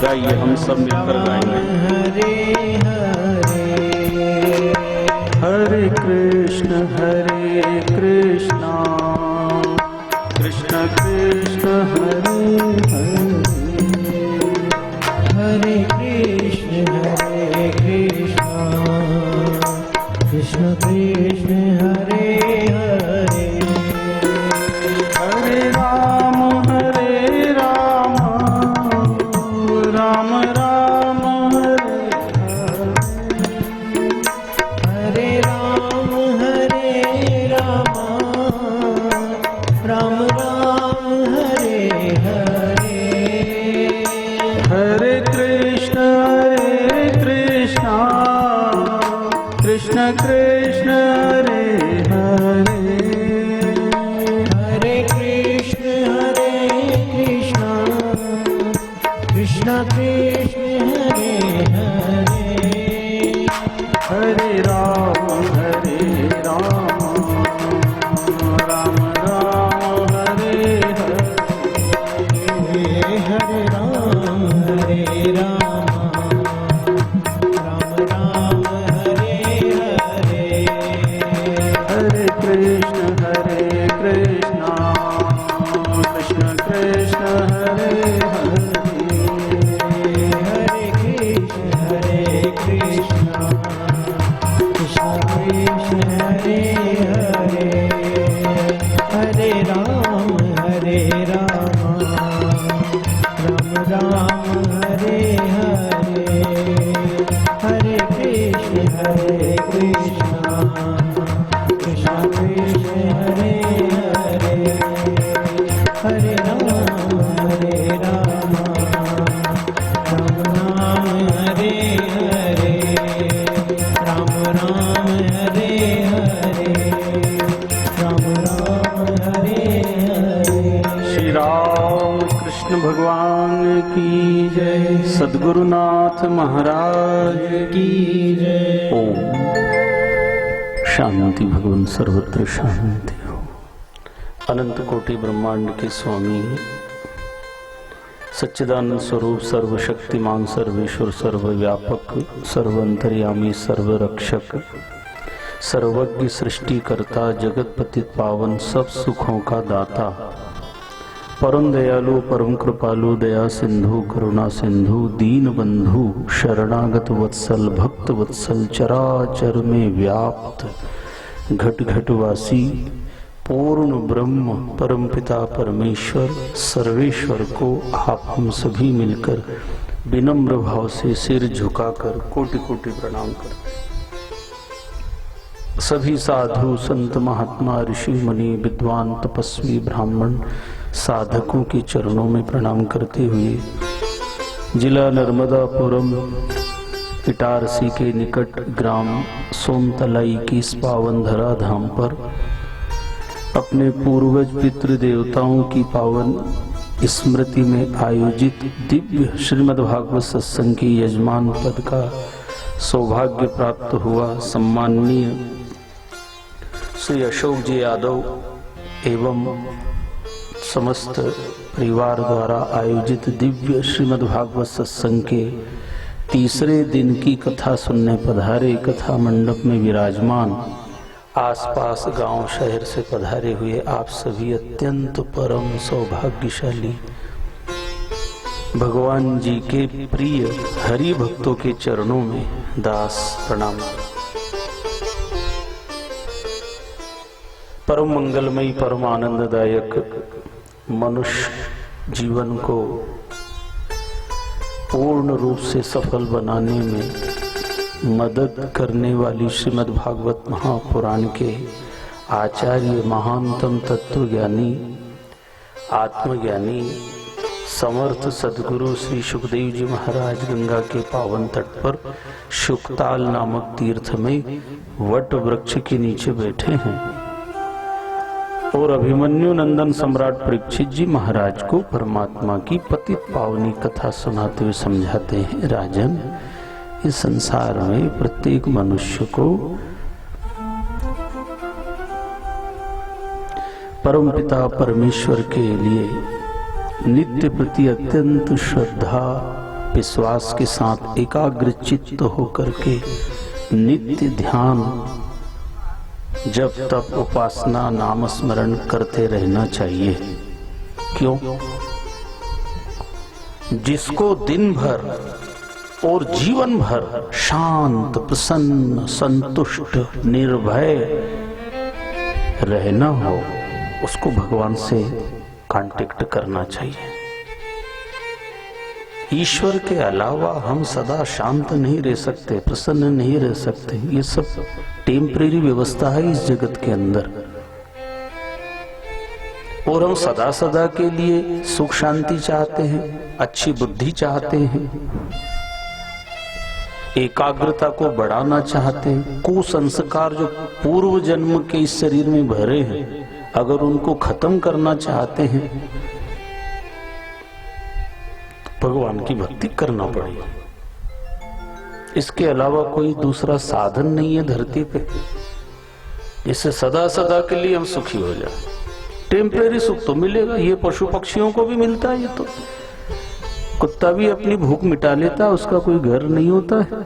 गाइए, हम सब मिलकर गाएंगे। हरे हरे हरे कृष्ण कृष्ण कृष्ण हरे हरे, हरे कृष्ण कृष्ण कृष्ण हरे हरे, हरे राम राम राम हरे हरे राम राम राम हरे हरे, हरे कृष्ण कृष्ण कृष्ण हरे हरे, हरे कृष्ण कृष्ण कृष्ण हरे हरे, हरे राम राम राम हरे हरे, हरे राम राम राम हरे हरे, हरे कृष्ण कृष्ण कृष्ण हरे हरे, हरे कृष्ण कृष्ण कृष्ण हरे हरे, हरे राम राम हरे हरे, हरे कृष्ण कृष्ण कृष्ण हरे हरे, हरे राम राम राम हरे हरे, राम हरे हरे, राम हरे हरे। श्री राम कृष्ण भगवान की जय, सद्गुरुनाथ महाराज की जय। ओम शांति। भगवान सर्वत्र शांति हो। अनंत कोटि ब्रह्मांड के स्वामी सच्चिदानंद स्वरूप सर्वशक्तिमान सर्वेश्वर सर्वव्यापक सर्वंतर्यामी सर्वरक्षक सर्वज्ञ सृष्टिकर्ता जगतपति पावन सब सुखों का दाता परम दयालु परम कृपालु दया सिंधु करुणा सिंधु दीन बंधु शरणागत वत्सल भक्त वत्सल चराचर में व्याप्त घट घटवासी पूर्ण ब्रह्म परमपिता परमेश्वर सर्वेश्वर को आप हम सभी मिलकर विनम्र भाव से सिर झुकाकर कोटि कोटि प्रणाम करते हैं। सभी साधु संत महात्मा ऋषि मुनि विद्वान तपस्वी ब्राह्मण साधकों के चरणों में प्रणाम करते हुए जिला नर्मदापुरम इटारसी के निकट ग्राम सोमतलाई की इस पावन धरा धाम पर अपने पूर्वज पितृदेवताओं की पावन स्मृति में आयोजित दिव्य श्रीमद्भागवत सत्संग के यजमान पद का सौभाग्य प्राप्त हुआ। सम्माननीय श्री अशोक जी यादव एवं समस्त परिवार द्वारा आयोजित दिव्य श्रीमद्भागवत सत्संग के तीसरे दिन की कथा सुनने पधारे कथा मंडप में विराजमान आसपास गांव शहर से पधारे हुए आप सभी अत्यंत परम सौभाग्यशाली भगवान जी के प्रिय हरि भक्तों के चरणों में दास प्रणाम। परम मंगलमयी परम आनंददायक मनुष्य जीवन को पूर्ण रूप से सफल बनाने में मदद करने वाली श्रीमद्भागवत महापुराण के आचार्य महानतम तत्वज्ञानी आत्मज्ञानी समर्थ सद्गुरु श्री सुखदेव जी महाराज गंगा के पावन तट पर शुकताल नामक तीर्थ में वट वृक्ष के नीचे बैठे हैं और अभिमन्यु नंदन सम्राट परीक्षित जी महाराज को परमात्मा की पतित पावनी कथा सुनाते हुए समझाते हैं, राजन इस संसार में प्रत्येक मनुष्य को परमपिता परमेश्वर के लिए नित्य प्रति अत्यंत श्रद्धा विश्वास के साथ एकाग्रचित्त होकर के नित्य ध्यान जब तक उपासना नाम स्मरण करते रहना चाहिए। क्यों? जिसको दिन भर और जीवन भर शांत, प्रसन्न, संतुष्ट, निर्भय रहना हो, उसको भगवान से कांटेक्ट करना चाहिए। ईश्वर के अलावा हम सदा शांत नहीं रह सकते, प्रसन्न नहीं रह सकते। ये सब टेम्परेरी व्यवस्था है इस जगत के अंदर, और हम सदा सदा के लिए सुख शांति चाहते हैं, अच्छी बुद्धि चाहते हैं, एकाग्रता को बढ़ाना चाहते हैं। कुसंस्कार जो पूर्व जन्म के इस शरीर में भरे हैं, अगर उनको खत्म करना चाहते हैं, भगवान की भक्ति करना पड़ेगी। इसके अलावा कोई दूसरा साधन नहीं है धरती पे, इससे सदा सदा के लिए हम सुखी हो जाए। टेम्परेरी सुख तो मिलेगा, ये पशु पक्षियों को भी मिलता है। ये तो कुत्ता भी अपनी भूख मिटा लेता, उसका कोई घर नहीं होता है।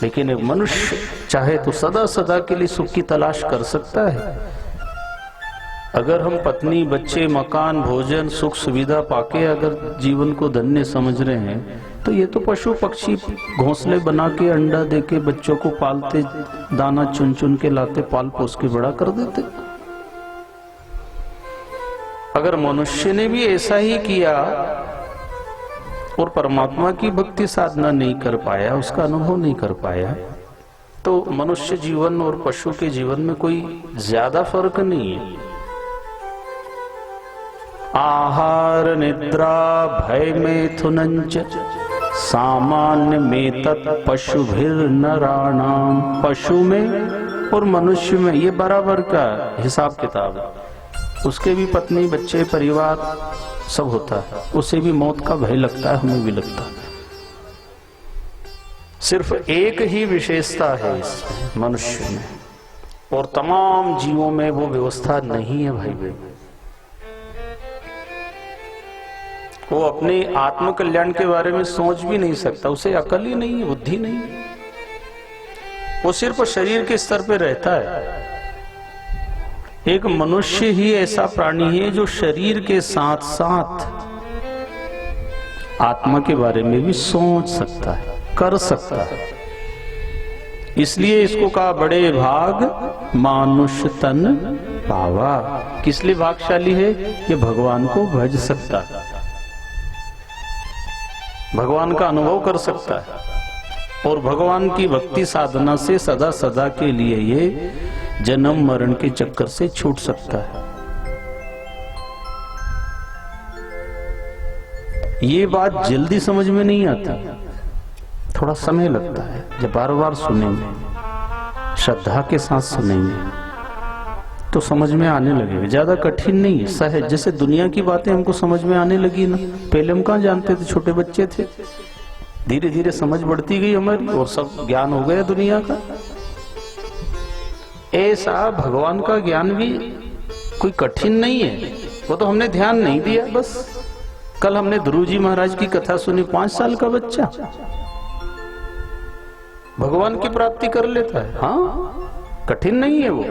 लेकिन एक मनुष्य चाहे तो सदा सदा के लिए सुख की तलाश कर सकता है। अगर हम पत्नी, बच्चे, मकान, भोजन, सुख सुविधा पाके अगर जीवन को धन्य समझ रहे हैं, तो ये तो पशु पक्षी घोंसले बना के, अंडा देके बच्चों को पालते, दाना चुन चुन के लाते, पाल पोस के बड़ा कर देते। अगर मनुष्य ने भी ऐसा ही किया और परमात्मा की भक्ति साधना नहीं कर पाया, उसका अनुभव नहीं कर पाया, तो मनुष्य जीवन और पशु के जीवन में कोई ज्यादा फर्क नहीं है। आहार निद्रा भय मैथुनंच सामान्य में तत् पशुभिर नराणाम। पशु में और मनुष्य में ये बराबर का हिसाब किताब है। उसके भी पत्नी, बच्चे, परिवार सब होता है, उसे भी मौत का भय लगता है, हमें भी लगता है। सिर्फ एक ही विशेषता है इस मनुष्य में, और तमाम जीवों में वो व्यवस्था नहीं है भाई बहन। वो अपने आत्म कल्याण के बारे में सोच भी नहीं सकता, उसे अकल ही नहीं है, बुद्धि नहीं है। वो सिर्फ शरीर के स्तर पे रहता है। एक मनुष्य ही ऐसा प्राणी है जो शरीर के साथ साथ आत्मा के बारे में भी सोच सकता है, कर सकता है। इसलिए इसको कहा बड़े भाग मानुष तन पावा। किस लिए भागशाली है? ये भगवान को भज सकता है, भगवान का अनुभव कर सकता है, और भगवान की भक्ति साधना से सदा सदा के लिए ये जन्म मरण के चक्कर से छूट सकता है। ये बात जल्दी समझ में नहीं आती, थोड़ा समय लगता है। जब बार बार सुनेंगे, श्रद्धा के साथ सुनेंगे, तो समझ में आने लगेगा। ज्यादा कठिन नहीं है, सहज। जैसे दुनिया की बातें हमको समझ में आने लगी ना, पहले हम कहाँ जानते थे, छोटे बच्चे थे। धीरे धीरे समझ बढ़ती गई हमारी, और सब ज्ञान हो गया दुनिया का। ऐसा भगवान का ज्ञान भी कोई कठिन नहीं है, वो तो हमने ध्यान नहीं दिया बस। कल हमने ध्रुव जी महाराज की कथा सुनी, 5 साल का बच्चा भगवान की प्राप्ति कर लेता है। हाँ, कठिन नहीं है वो।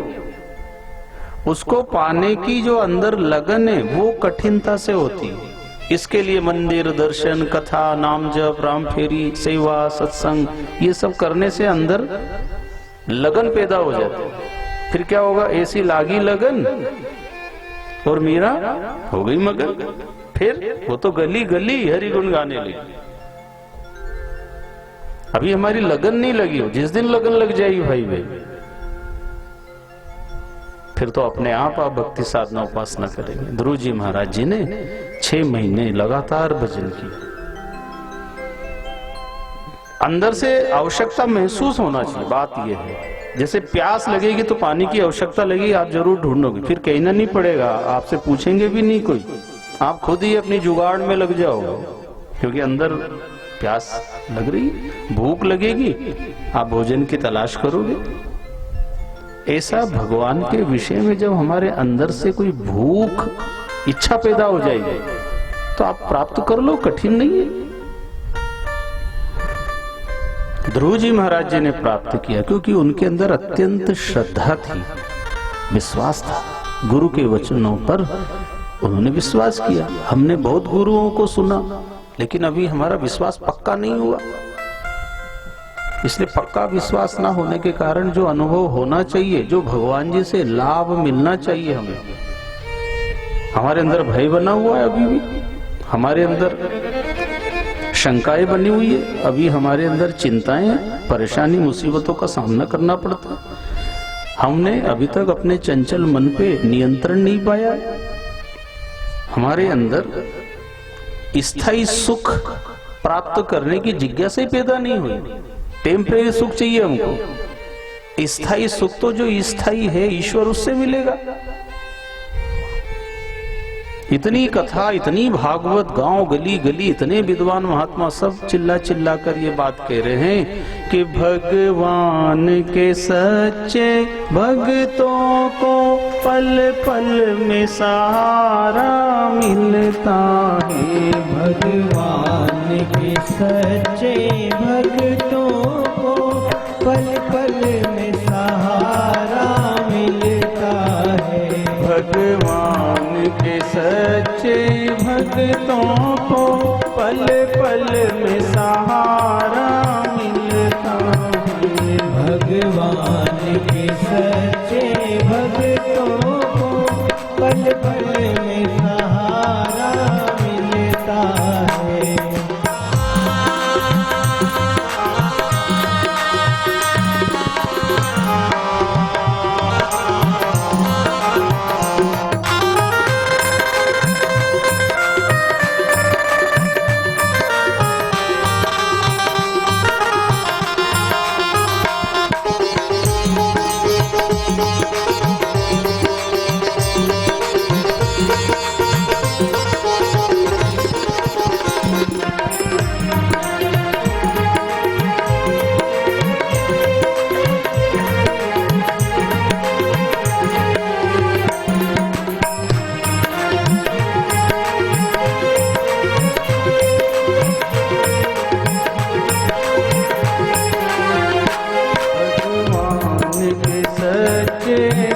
उसको पाने की जो अंदर लगन है वो कठिनता से होती है। इसके लिए मंदिर, दर्शन, कथा, नाम जप, राम फेरी, सेवा, सत्संग, ये सब करने से अंदर लगन पैदा हो जाती है। फिर क्या होगा? ऐसी लागी लगन और मीरा हो गई मगन। फिर वो तो गली गली हरि गुण गाने लगी। अभी हमारी लगन नहीं लगी हो, जिस दिन लगन लग जाएगी भाई भाई, फिर तो अपने आप भक्ति साधना उपासना करेंगे। ध्रुव जी महाराज जी ने 6 महीने लगातार भजन किया। अंदर से आवश्यकता महसूस होना चाहिए। बात यह है, जैसे प्यास लगेगी तो पानी की आवश्यकता लगेगी, आप जरूर ढूंढोगे, फिर कहना नहीं पड़ेगा, आपसे पूछेंगे भी नहीं कोई, आप खुद ही अपनी जुगाड़ में लग जाओगे, क्योंकि अंदर प्यास लग रही, भूख लगेगी, आप भोजन की तलाश करोगे। ऐसा भगवान के विषय में जब हमारे अंदर से कोई भूख, इच्छा पैदा हो जाएगी, तो आप प्राप्त कर लो, कठिन नहीं है। ध्रुव जी महाराज जी ने प्राप्त किया क्योंकि उनके अंदर अत्यंत श्रद्धा थी, विश्वास था गुरु के वचनों पर, उन्होंने विश्वास किया। हमने बहुत गुरुओं को सुना, लेकिन अभी हमारा विश्वास पक्का नहीं हुआ। इसलिए पक्का विश्वास ना होने के कारण जो अनुभव होना चाहिए, जो भगवान जी से लाभ मिलना चाहिए, हमारे अंदर भय बना हुआ है, अभी भी हमारे अंदर शंकाएं बनी हुई है, अभी हमारे अंदर चिंताएं हैं, परेशानी मुसीबतों का सामना करना पड़ता है। हमने अभी तक अपने चंचल मन पे नियंत्रण नहीं पाया। हमारे अंदर स्थायी सुख प्राप्त करने की जिज्ञासा ही पैदा नहीं हुई। टेम्परेरी सुख चाहिए हमको, स्थायी सुख तो जो स्थायी है ईश्वर उससे मिलेगा। इतनी कथा, इतनी भागवत, गांव गली गली इतने विद्वान महात्मा सब चिल्ला चिल्ला कर ये बात कह रहे हैं कि भगवान के सच्चे भक्तों को पल पल में सहारा मिलता है। भगवान के सच्चे भक्तों को पल पल में सहारा मिलता है। भगवान के सच्चे भक्तों को पल पल में सहारा मिलता है। भगवान के सच्चे भक्तों को पल पल में सहारा मिलता है।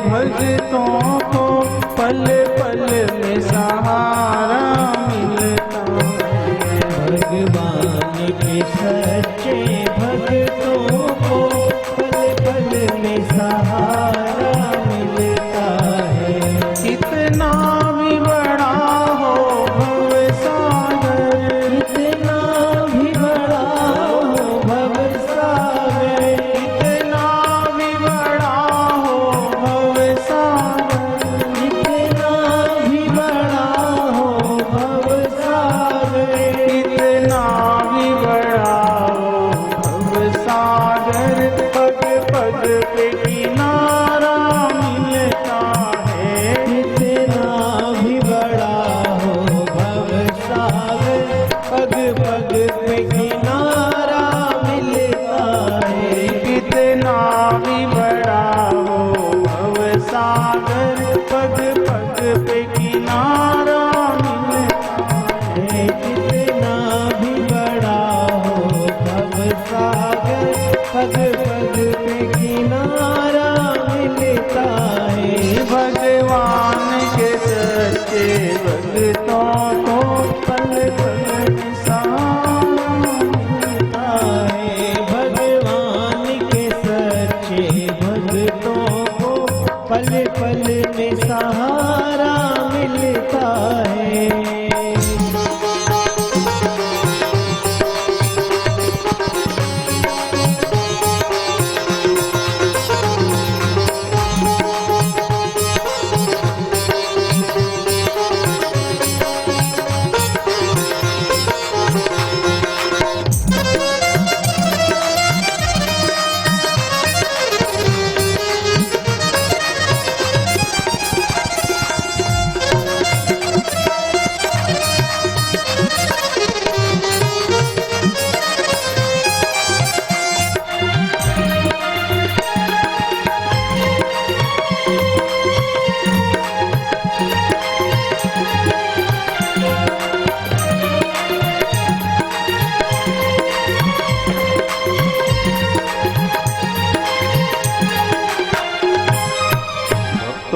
भक्तों को पल पल में सहारा मिलता है। भगवान के सच्चे भक्तों को पल पल में सहारा मिलता है। कितना भी बड़ा हो भवसागर, कितना भी बड़ा हो भवसागर, कितना भी बड़ा हो भवसागर, कितना भी बड़ा हो भवसागर, कितना भी बड़ा हो भवसागर, पग पग पे किनारा मिलता है। कितना भी बड़ा हो भवसागर, पग पग पे किनारा मिलता है। कितना भी बड़ा हो भवसागर, पग पग पे किनारा मिलता है। कितना भी बड़ा हो भवसागर, पग पग पे किनारा मिलता है। भगवान के सच्चे भक्तों को पल पल में सहारा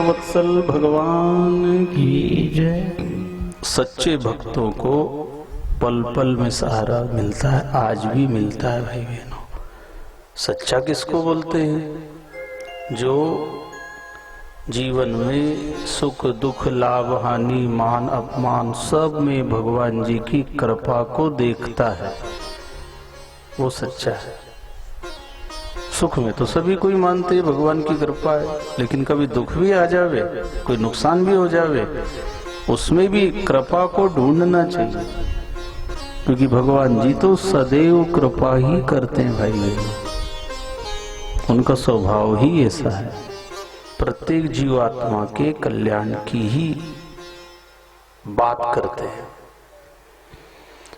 भक्तवत्सल भगवान की जय। सच्चे भक्तों को पल पल में सहारा मिलता है, आज भी मिलता है भाई बहनों। सच्चा किसको बोलते हैं? जो जीवन में सुख दुख लाभ हानि मान अपमान सब में भगवान जी की कृपा को देखता है, वो सच्चा है। सुख में तो सभी कोई मानते हैं भगवान की कृपा है, लेकिन कभी दुख भी आ जावे, कोई नुकसान भी हो जावे, उसमें भी कृपा को ढूंढना चाहिए, क्योंकि भगवान जी तो सदैव कृपा ही करते हैं भाई बहनों। उनका स्वभाव ही ऐसा है, प्रत्येक जीवात्मा के कल्याण की ही बात करते हैं।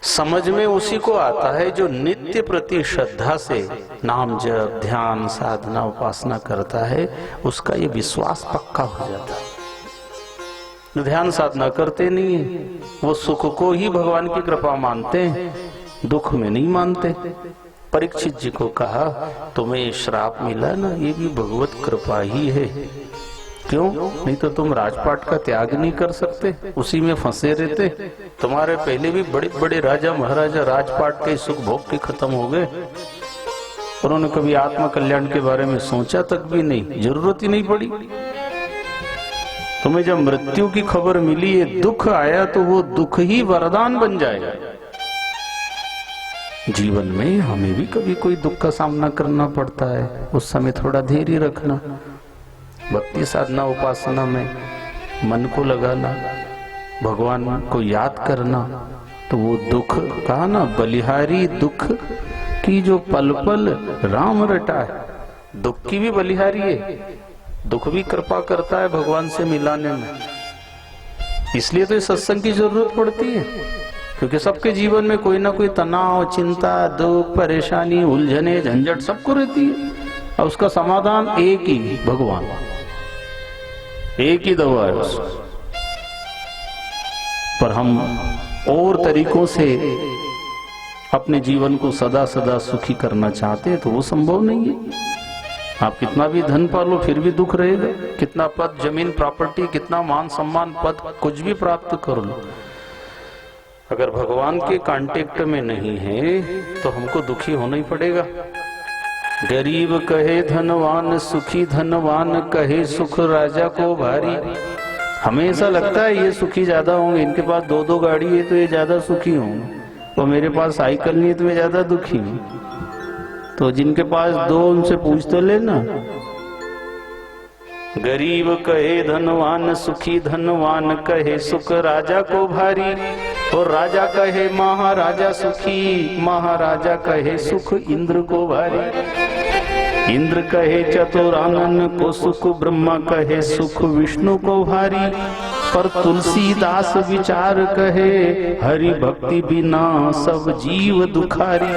समझ में उसी को आता है जो नित्य प्रति श्रद्धा से नाम जप ध्यान साधना उपासना करता है, उसका ये विश्वास पक्का हो जाता है। ध्यान साधना करते नहीं है, वो सुख को ही भगवान की कृपा मानते हैं, दुख में नहीं मानते। परीक्षित जी को कहा तुम्हें श्राप मिला ना, ये भी भगवत कृपा ही है। क्यों? नहीं तो तुम राजपाट का त्याग नहीं कर सकते, उसी में फंसे रहते। तुम्हारे पहले भी बड़े बड़े राजा महाराजा राजपाट के सुख भोग के खत्म हो गए, उन्होंने कभी आत्म कल्याण के बारे में सोचा तक भी नहीं, जरूरत ही नहीं पड़ी। तुम्हें जब मृत्यु की खबर मिली, ये दुख आया, तो वो दुख ही वरदान बन जाएगा। जीवन में हमें भी कभी कोई दुख का सामना करना पड़ता है, उस समय थोड़ा धैर्य रखना, भक्ति साधना उपासना में मन को लगाना, भगवान को याद करना, तो वो दुख कहा ना, बलिहारी दुख की जो पल पल राम रटा है। दुख की भी बलिहारी है, दुख भी कृपा करता है भगवान से मिलाने में। इसलिए तो इस सत्संग की जरूरत पड़ती है, क्योंकि सबके जीवन में कोई ना कोई तनाव चिंता दुख परेशानी उलझने झंझट सबको रहती है, और उसका समाधान एक ही, भगवान। एक ही दवा है उसको। पर हम और तरीकों से अपने जीवन को सदा सदा सुखी करना चाहते हैं, तो वो संभव नहीं है। आप कितना भी धन पालो फिर भी दुख रहेगा, कितना पद जमीन प्रॉपर्टी कितना मान सम्मान पद कुछ भी प्राप्त कर लो, अगर भगवान के कांटेक्ट में नहीं है तो हमको दुखी होना ही पड़ेगा। गरीब कहे धनवान सुखी, धनवान कहे सुख राजा को भारी। हमें ऐसा लगता है ये सुखी ज्यादा होंगे, इनके पास दो दो गाड़ी है तो ये ज्यादा सुखी होंगे, और मेरे पास साइकिल नहीं है तो मैं ज्यादा दुखी हूँ। तो जिनके पास दो उनसे पूछ तो लेना। गरीब कहे धनवान सुखी, धनवान कहे सुख राजा को भारी, और राजा कहे महाराजा सुखी, महाराजा कहे सुख इंद्र को भारी। इंद्र कहे चतुरानन को सुख, ब्रह्मा कहे सुख विष्णु को भारी, पर तुलसीदास विचार कहे हरि भक्ति बिना सब जीव दुखारी।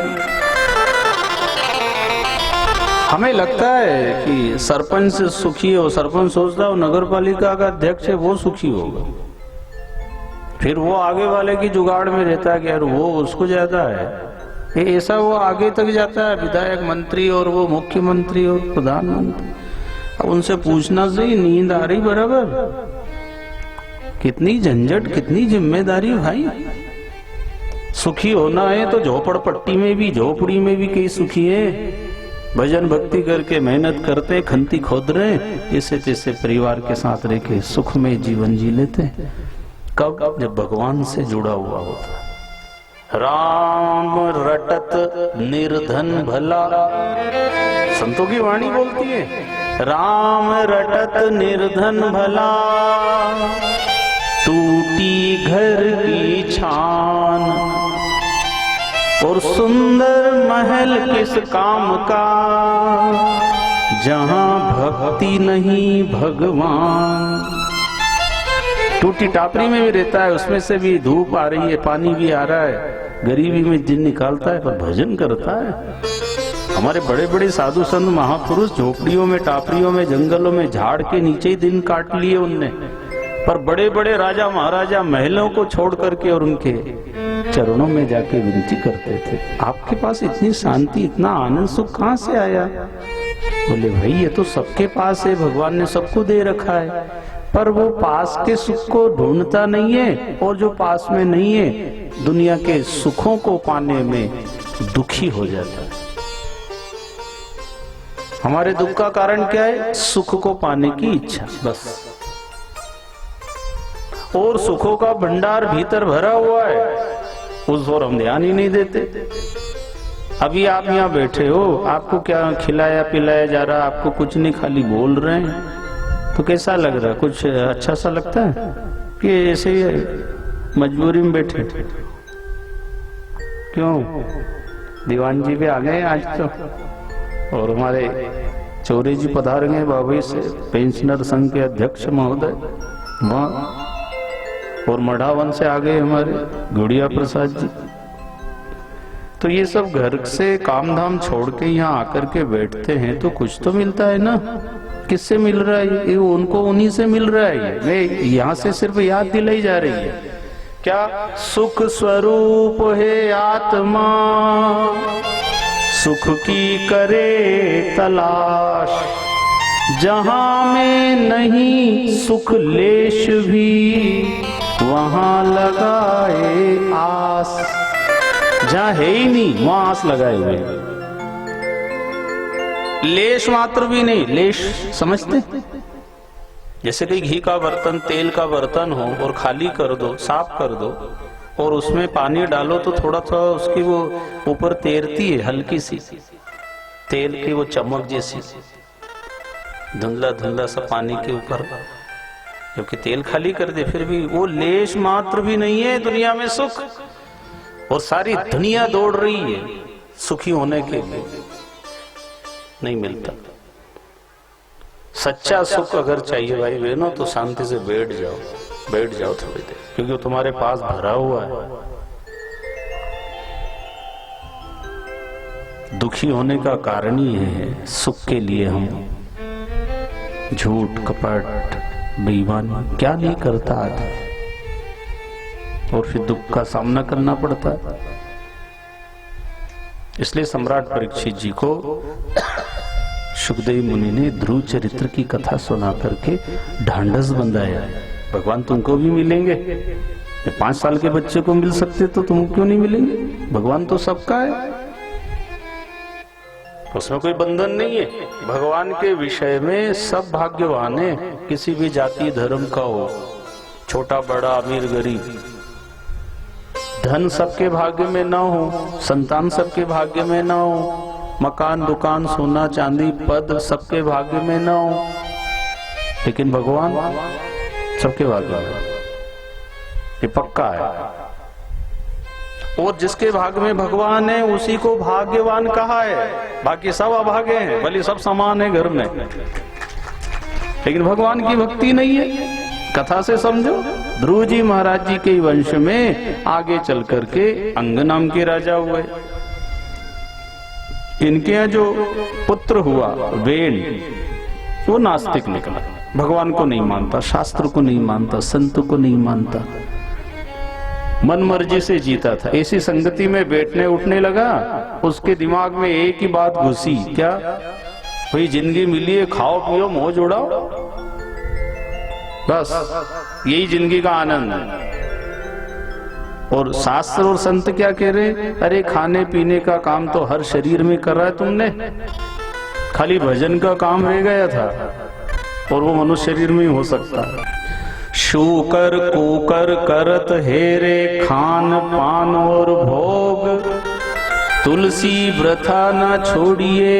हमें लगता है कि सरपंच सुखी हो, सरपंच सोचता हो नगर पालिका का अध्यक्ष है वो सुखी होगा, फिर वो आगे वाले की जुगाड़ में रहता है कि यार वो उसको ज्यादा है, ऐसा वो आगे तक जाता है, विधायक मंत्री और वो मुख्यमंत्री और प्रधानमंत्री। अब उनसे पूछना सही, नींद आ रही बराबर? कितनी झंझट कितनी जिम्मेदारी भाई। सुखी होना है तो झोपड़पट्टी में भी झोपड़ी में भी कई सुखी है, भजन भक्ति करके मेहनत करते खंती खोद रहे, जैसे जैसे परिवार के साथ रह के सुख में जीवन जी लेते। कब? जब भगवान से जुड़ा हुआ होता है। राम रटत निर्धन भला, संतों की वाणी बोलती है, राम रटत निर्धन भला, टूटी घर की छान, और सुंदर महल किस काम का, जहां भक्ति नहीं भगवान। टूटी टापरी में भी रहता है, उसमें से भी धूप आ रही है, पानी भी आ रहा है, गरीबी में दिन निकालता है, पर भजन करता है। हमारे बड़े बड़े साधु संत महापुरुष झोपड़ियों में टापरियों में जंगलों में झाड़ के नीचे ही दिन काट लिए उनने, पर बड़े बड़े राजा महाराजा महलों को छोड़ करके और उनके चरणों में जाके विनती करते थे, आपके पास इतनी शांति इतना आनंद सुख कहाँ से आया? बोले भाई ये तो सबके पास है, भगवान ने सबको दे रखा है, पर वो पास के सुख को ढूंढता नहीं है, और जो पास में नहीं है दुनिया के सुखों को पाने में दुखी हो जाता है। हमारे दुख का कारण क्या है? सुख को पाने की इच्छा, बस। और सुखों का भंडार भीतर भरा हुआ है, उस ओर हम ध्यान ही नहीं देते। अभी आप यहाँ बैठे हो, आपको क्या खिलाया पिलाया जा रहा, आपको कुछ नहीं, खाली बोल रहे हैं, तो कैसा लग रहा है? कुछ अच्छा सा लगता है कि ऐसे ही मजबूरी में बैठे? क्यों? दीवान जी भी आ गए आज तो, और हमारे चौरे जी पधार गए, बाबू से पेंशनर संघ के अध्यक्ष महोदय वहाँ, और मढ़ावन से आ गए हमारे गुड़िया प्रसाद जी। तो ये सब घर से काम धाम छोड़ के यहाँ आकर के बैठते हैं तो कुछ तो मिलता है ना। किससे मिल रहा है? ये उनको उन्हीं से मिल रहा है। वे यहाँ से सिर्फ याद दिलाई जा रही है, क्या सुख स्वरूप है आत्मा, सुख की करे तलाश, जहां में नहीं सुख लेश भी वहां लगाए आस। जहां है ही नहीं वहां आस लगाए हुए, लेश मात्र भी नहीं। लेश समझते? जैसे कोई घी का बर्तन, तेल का बर्तन हो और खाली कर दो, साफ कर दो, और उसमें पानी डालो तो थोड़ा थोड़ा उसकी वो ऊपर तैरती है, हल्की सी तेल की वो चमक जैसी, धुंधला धुंधला सा पानी के ऊपर, क्योंकि तेल खाली कर दे फिर भी वो लेश मात्र भी नहीं है दुनिया में सुख। और सारी दुनिया दौड़ रही है सुखी होने के लिए, नहीं मिलता। सच्चा सुख अगर चाहिए भाई बहनों तो शांति से बैठ जाओ थोड़ी देर, क्योंकि वो तुम्हारे पास भरा हुआ है। दुखी होने का कारण ही है सुख के लिए हम झूठ कपट बेईमानी क्या नहीं करता आदमी, और फिर दुख का सामना करना पड़ता है। इसलिए सम्राट परीक्षित जी को सुखदेव मुनि ने ध्रुव चरित्र की कथा सुना करके ढांढस बंधाया। भगवान तुमको भी मिलेंगे, 5 साल के बच्चे को मिल सकते तो तुम क्यों नहीं मिलेंगे? भगवान तो सबका है, उसमें कोई बंधन नहीं है। भगवान के विषय में सब भाग्यवान है, किसी भी जाति धर्म का हो, छोटा बड़ा अमीर गरीब। धन सबके भाग्य में ना हो, संतान सबके भाग्य में ना हो, मकान दुकान सोना चांदी पद सबके भाग्य में ना हो, लेकिन भगवान सबके भाग्य में, ये पक्का है। और जिसके भाग्य में भगवान है उसी को भाग्यवान कहा है, बाकी सब अभागे हैं, भले सब समान है घर में, लेकिन भगवान की भक्ति नहीं है। कथा से समझो, ध्रुव जी महाराज जी के वंश में आगे चल करके अंग नाम के राजा हुए। इनके यहाँ जो पुत्र हुआ वेण, वो नास्तिक निकला, भगवान को नहीं मानता, शास्त्र को नहीं मानता, संत को नहीं मानता, मन मर्जी से जीता था। ऐसी संगति में बैठने उठने लगा, उसके दिमाग में एक ही बात घुसी, क्या भाई जिंदगी मिली है, खाओ पियो मौज उड़ाओ, बस यही जिंदगी का आनंद है। और शास्त्र और संत क्या कह रहे? अरे खाने पीने का काम तो हर शरीर में कर रहा है तुमने, खाली भजन का काम रह गया था, और वो मनुष्य शरीर में ही हो सकता है। शूकर कुकर करत हेरे खान पान और भोग, तुलसी व्रथा न छोड़िए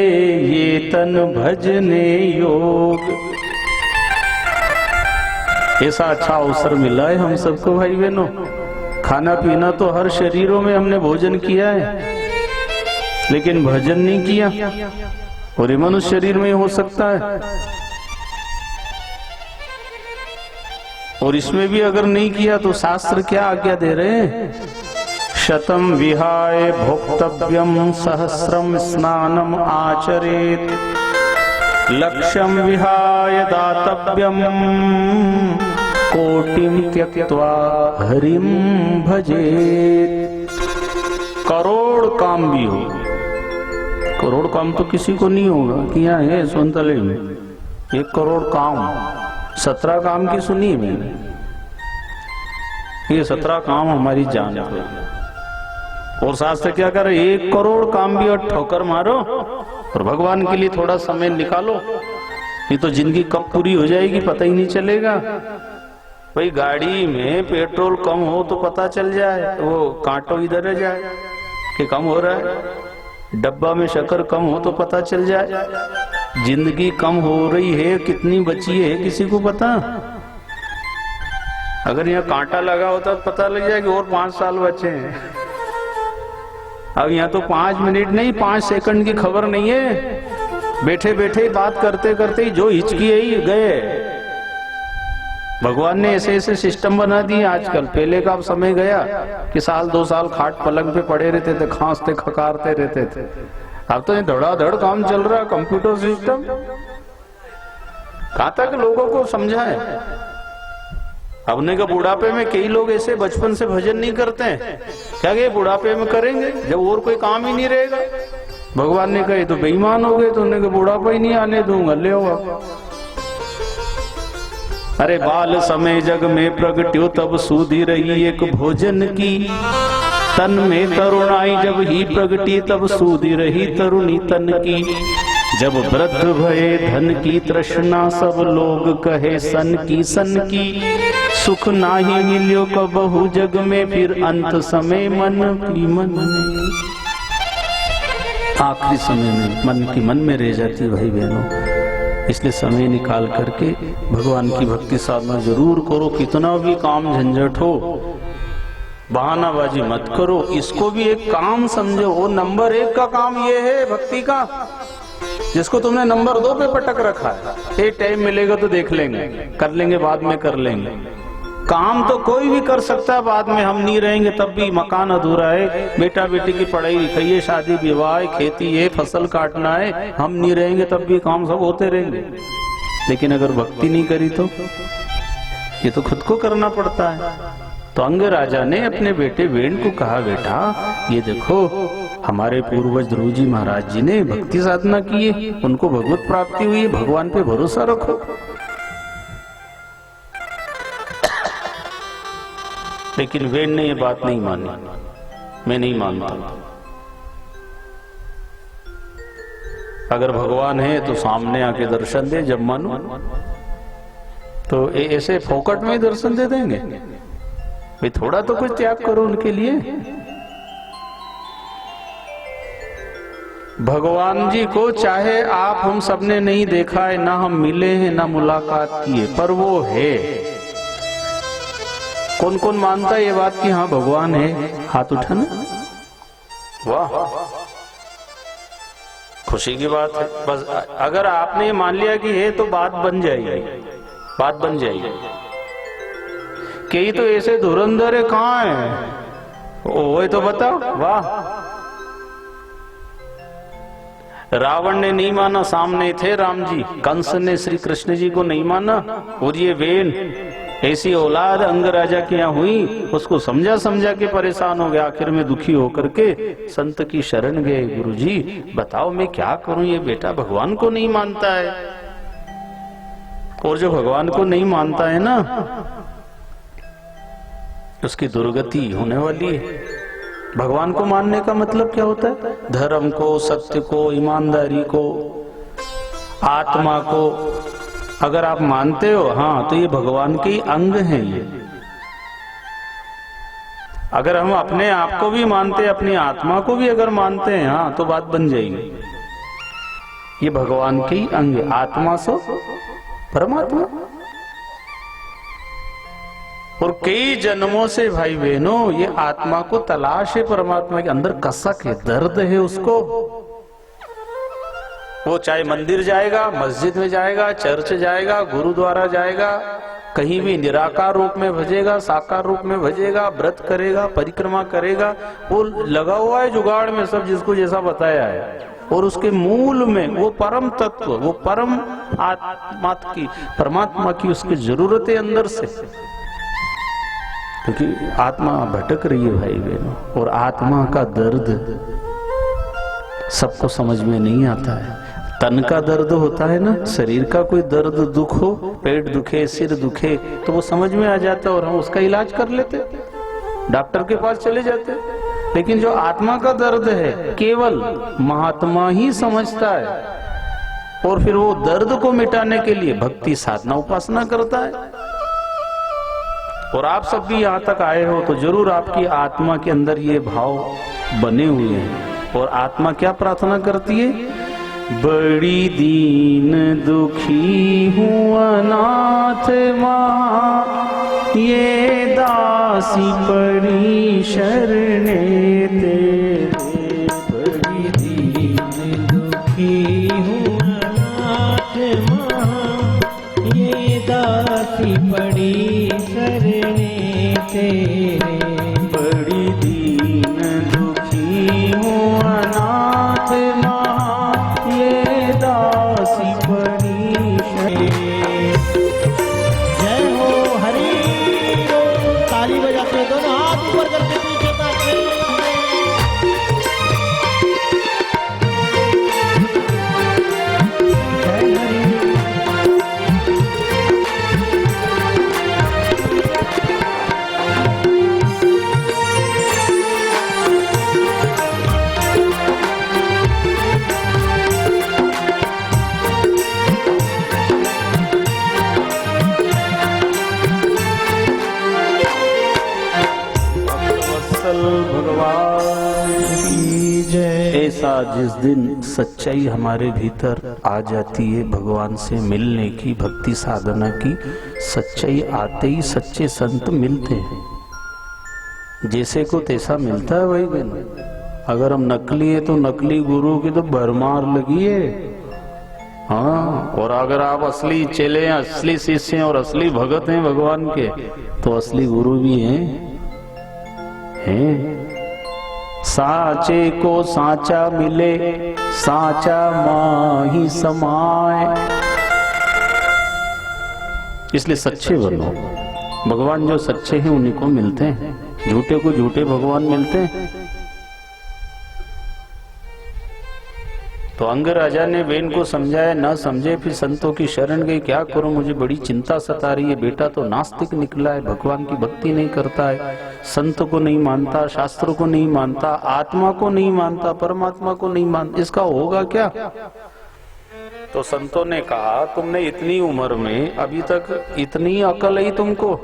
ये तन भजने योग। ऐसा अच्छा अवसर मिला है हम सबको भाई बहनों, खाना पीना तो हर शरीरों में हमने भोजन किया है, लेकिन भजन नहीं किया, और ये मनुष्य शरीर में हो सकता है। और इसमें भी अगर नहीं किया तो शास्त्र क्या आज्ञा दे रहे हैं? शतम विहाय भोक्तव्यम सहस्रम स्नानम आचरेत, लक्ष्यम विहाय दातव्यम कोटिम त्यक्त्वा हरिम भजेत। करोड़ काम भी हो, करोड़ काम तो किसी को नहीं होगा कि यहाँ है सोनतले में 1 करोड़ काम, 17 काम की सुनी है मैंने। ये 17 काम हमारी जान पे, और शास्त्र क्या कर रहे, 1 करोड़ काम भी और ठोकर मारो और भगवान के लिए थोड़ा समय निकालो, नहीं तो जिंदगी कब पूरी हो जाएगी पता ही नहीं चलेगा। भाई गाड़ी में पेट्रोल कम हो तो पता चल जाए, वो कांटो इधर जाए कि कम हो रहा है, डब्बा में शक्कर कम हो तो पता चल जाए। जिंदगी कम हो रही है, कितनी बची है किसी को पता? अगर यहाँ कांटा लगा होता तो पता लग जाए कि और 5 साल बचे हैं। अब यहाँ तो 5 मिनट नहीं 5 सेकंड की खबर नहीं है, बैठे बैठे बात करते करते ही जो हिचकी है ही गए। भगवान ने ऐसे ऐसे सिस्टम बना दिए आजकल। पहले का अब समय गया कि 1-2 साल खाट पलंग पे पड़े रहते थे, खांसते खकारते रहते थे। अब तो ये धड़ाधड़ काम चल रहा है, कंप्यूटर सिस्टम। कहां तक लोगों को समझाए? अपने का बुढ़ापे में कई लोग ऐसे बचपन से भजन नहीं करते हैं, क्या ये बुढ़ापे में करेंगे जब और कोई काम ही नहीं रहेगा? भगवान ने कहे तो बेईमान हो गए, तो उन्होंने कहा बुढ़ापा ही नहीं आने दूंगा, ले आओ। अरे बाल समय जग में प्रगट्यो तब सूधी रही एक भोजन की, तन में तरुणाई जब ही प्रगटी तब सूधी रही तरुणी तन की। जब वृद्ध भये धन की तृष्णा सब लोग कहे सन की, सुख नाही मिल्यो कबहु जग में फिर अंत समय मन की मन में। आखिरी समय में मन की मन में रह जाती भाई बहनों। इसलिए समय निकाल करके भगवान की भक्ति साधना जरूर करो। कितना भी काम झंझट हो, बहानाबाजी मत करो, इसको भी एक काम समझो। वो नंबर 1 का काम ये है भक्ति का, जिसको तुमने नंबर 2 पे पटक रखा है। एक टाइम मिलेगा तो देख लेंगे, कर लेंगे, बाद में कर लेंगे। काम तो कोई भी कर सकता है, बाद में हम नहीं रहेंगे तब भी मकान अधूरा है, बेटा बेटी की पढ़ाई लिखाई है, शादी विवाह है, खेती है, फसल काटना है, हम नहीं रहेंगे तब भी काम सब होते रहेंगे। लेकिन अगर भक्ति नहीं करी तो ये तो खुद को करना पड़ता है। तो अंग राजा ने अपने बेटे वेण को कहा, बेटा ये देखो हमारे पूर्वज ध्रुव जी महाराज जी ने भक्ति साधना की है, उनको भगवत प्राप्ति हुई है, भगवान पे भरोसा रखो। लेकिन वेण ने ये बात नहीं मानी, मैं नहीं मानता। अगर भगवान है तो सामने आके दर्शन दे, जब मानो तो ऐसे फोकट में दर्शन दे देंगे? भाई थोड़ा तो कुछ त्याग करो उनके लिए। भगवान जी को चाहे आप हम सबने नहीं देखा है, ना हम मिले हैं, ना मुलाकात की है, पर वो है। कौन कौन मानता है ये बात कि हाँ भगवान है? हाथ उठाना। वाह, खुशी की बात है। बस अगर आपने ये मान लिया कि है तो बात बन जाएगी, बात बन जाएगी। कई तो ऐसे धुरंधर है, कहाँ है वो तो बताओ। वाह, रावण ने नहीं माना, सामने थे राम जी। कंस ने श्री कृष्ण जी को नहीं माना। और ये वेण ऐसी औलाद अंग राजा के यहाँ हुई, उसको समझा समझा के परेशान हो गया। आखिर में दुखी होकर के संत की शरण गए, गुरुजी बताओ मैं क्या करूं, ये बेटा भगवान को नहीं मानता है। और जो भगवान को नहीं मानता है ना, उसकी दुर्गति होने वाली है। भगवान को मानने का मतलब क्या होता है? धर्म को, सत्य को, ईमानदारी को, आत्मा को अगर आप मानते हो, हाँ, तो ये भगवान के अंग हैं ये। अगर हम अपने आप को भी मानते हैं, अपनी आत्मा को भी अगर मानते हैं, हाँ, तो बात बन जाएगी। ये भगवान के ही अंग, आत्मा सो परमात्मा। और कई जन्मों से भाई बहनों ये आत्मा को तलाश है, परमात्मा के अंदर कसक है, दर्द है उसको। वो चाहे मंदिर जाएगा, मस्जिद में जाएगा, चर्च जाएगा, गुरुद्वारा जाएगा, कहीं भी निराकार रूप में भजेगा, साकार रूप में भजेगा, व्रत करेगा, परिक्रमा करेगा, वो लगा हुआ है जुगाड़ में सब, जिसको जैसा बताया है। और उसके मूल में वो परम तत्व, वो परम आत्मा की, परमात्मा की उसकी जरूरत है अंदर से। क्योंकि आत्मा भटक रही है भाई बहनों, और आत्मा का दर्द सबको समझ में नहीं आता है। तन का दर्द होता है ना, शरीर का कोई दर्द दुख हो, पेट दुखे, सिर दुखे, तो वो समझ में आ जाता है और हम उसका इलाज कर लेते, डॉक्टर के पास चले जाते। लेकिन जो आत्मा का दर्द है केवल महात्मा ही समझता है, और फिर वो दर्द को मिटाने के लिए भक्ति साधना उपासना करता है। और आप सब भी यहाँ तक आए हो तो जरूर आपकी आत्मा के अंदर ये भाव बने हुए हैं। और आत्मा क्या प्रार्थना करती है? बड़ी दीन दुखी हूँ अनाथ माँ, ये दासी पड़ी शरणे तेरे। बड़ी दीन दुखी हूँ अनाथ माँ, ये दासी पड़ी शरणे तेरे। बड़ी दीन दुखी हूँ अनाथ माँ, ये दासी पड़ी शरणे। जय हो हरि बोल। ताली बजाते दोनों हाथ ऊपर करके पीछे ताकते। जय हरि। भगवान की जय। ऐसा जिस दिन सच्चाई हमारे भीतर आ जाती है, भगवान से मिलने की, भक्ति साधना की सच्चाई आते ही सच्चे संत मिलते हैं। जैसे को तैसा मिलता है भाई बहन। अगर हम नकली है तो नकली गुरु की तो भरमार लगी है। हाँ, और अगर आप असली चेले हैं, असली शिष्य हैं और असली भगत हैं भगवान के, तो असली गुरु भी हैं। साचे को साचा मिले, साचा माही समाए। इसलिए सच्चे बनो। भगवान जो सच्चे हैं उन्हीं को मिलते हैं, झूठे को झूठे भगवान मिलते हैं। तो अंग राजा ने बेन को समझाया, ना समझे, फिर संतों की शरण गई। क्या करूं, मुझे बड़ी चिंता सता रही है। बेटा तो नास्तिक निकला है, भगवान की भक्ति नहीं करता है, संत को नहीं मानता, शास्त्र को नहीं मानता, आत्मा को नहीं मानता, परमात्मा को नहीं मानता, इसका होगा क्या? तो संतों ने कहा, तुमने इतनी उम्र में अभी तक इतनी अकल है तुमको,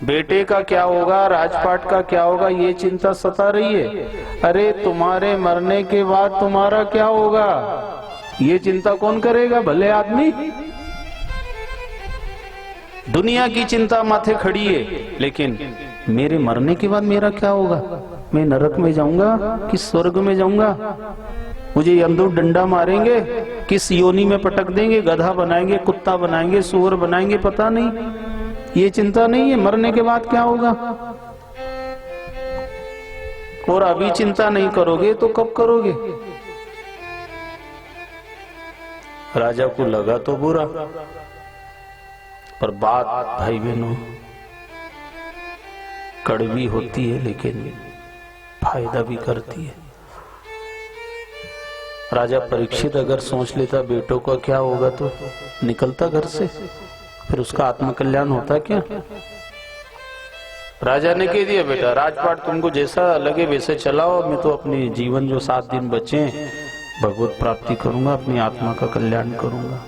बेटे का क्या होगा, राजपाट का क्या होगा, ये चिंता सता रही है। अरे तुम्हारे मरने के बाद तुम्हारा क्या होगा, ये चिंता कौन करेगा? भले आदमी। दुनिया की चिंता माथे खड़ी है, लेकिन मेरे मरने के बाद मेरा क्या होगा? मैं नरक में जाऊंगा कि स्वर्ग में जाऊंगा? मुझे यमदूत डंडा मारेंगे, किस योनि में पटक देंगे, गधा बनाएंगे, कुत्ता बनाएंगे, सुअर बनाएंगे, पता नहीं। ये चिंता नहीं है मरने के बाद क्या होगा। और अभी चिंता नहीं करोगे तो कब करोगे? राजा को लगा तो बुरा, पर बात भाई बहनों कड़वी होती है, लेकिन फायदा भी करती है। राजा परीक्षित अगर सोच लेता बेटों का क्या होगा तो निकलता घर से, फिर उसका आत्मकल्याण होता क्या? राजा ने कह दिया, बेटा राजपाट तुमको जैसा लगे वैसे चलाओ, मैं तो अपनी जीवन जो 7 दिन बचे भगवत प्राप्ति करूंगा, अपनी आत्मा का कल्याण करूंगा।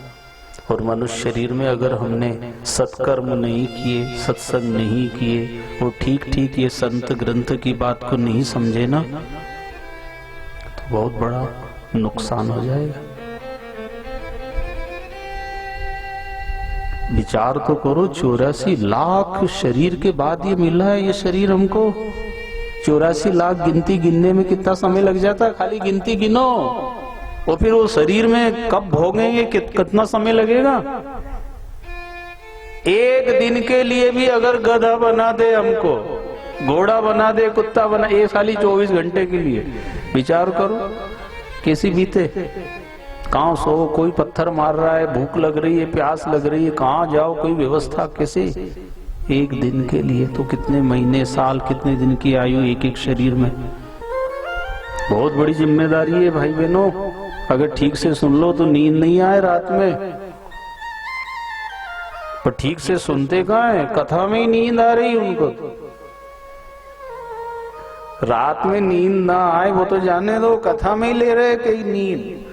और मनुष्य शरीर में अगर हमने सत्कर्म नहीं किए, सत्संग नहीं किए, वो ठीक ठीक ये संत ग्रंथ की बात को नहीं समझे ना, तो बहुत बड़ा नुकसान हो जाएगा। विचार तो करो, 84 लाख शरीर के बाद ये मिला है। ये शरीर हमको 84 लाख गिनती गिनने में कितना समय लग जाता है? खाली गिनती गिनो, और फिर वो शरीर में कब भोगेंगे, कितना समय लगेगा? एक दिन के लिए भी अगर गधा बना दे हमको, घोड़ा बना दे, कुत्ता बना, ये खाली 24 घंटे के लिए विचार करो कैसी बीते। कहाँ सो, कोई पत्थर मार रहा है, भूख लग रही है, प्यास लग रही है, कहाँ जाओ, कोई व्यवस्था कैसे? एक दिन के लिए तो कितने महीने, साल, कितने दिन की आयु एक एक शरीर में। बहुत बड़ी जिम्मेदारी है भाई बहनों। अगर ठीक से सुन लो तो नींद नहीं आए रात में, पर ठीक से सुनते कहाँ है, कथा में ही नींद आ रही उनको। रात में नींद ना आए वो तो जाने दो, कथा में ही ले रहे कई नींद।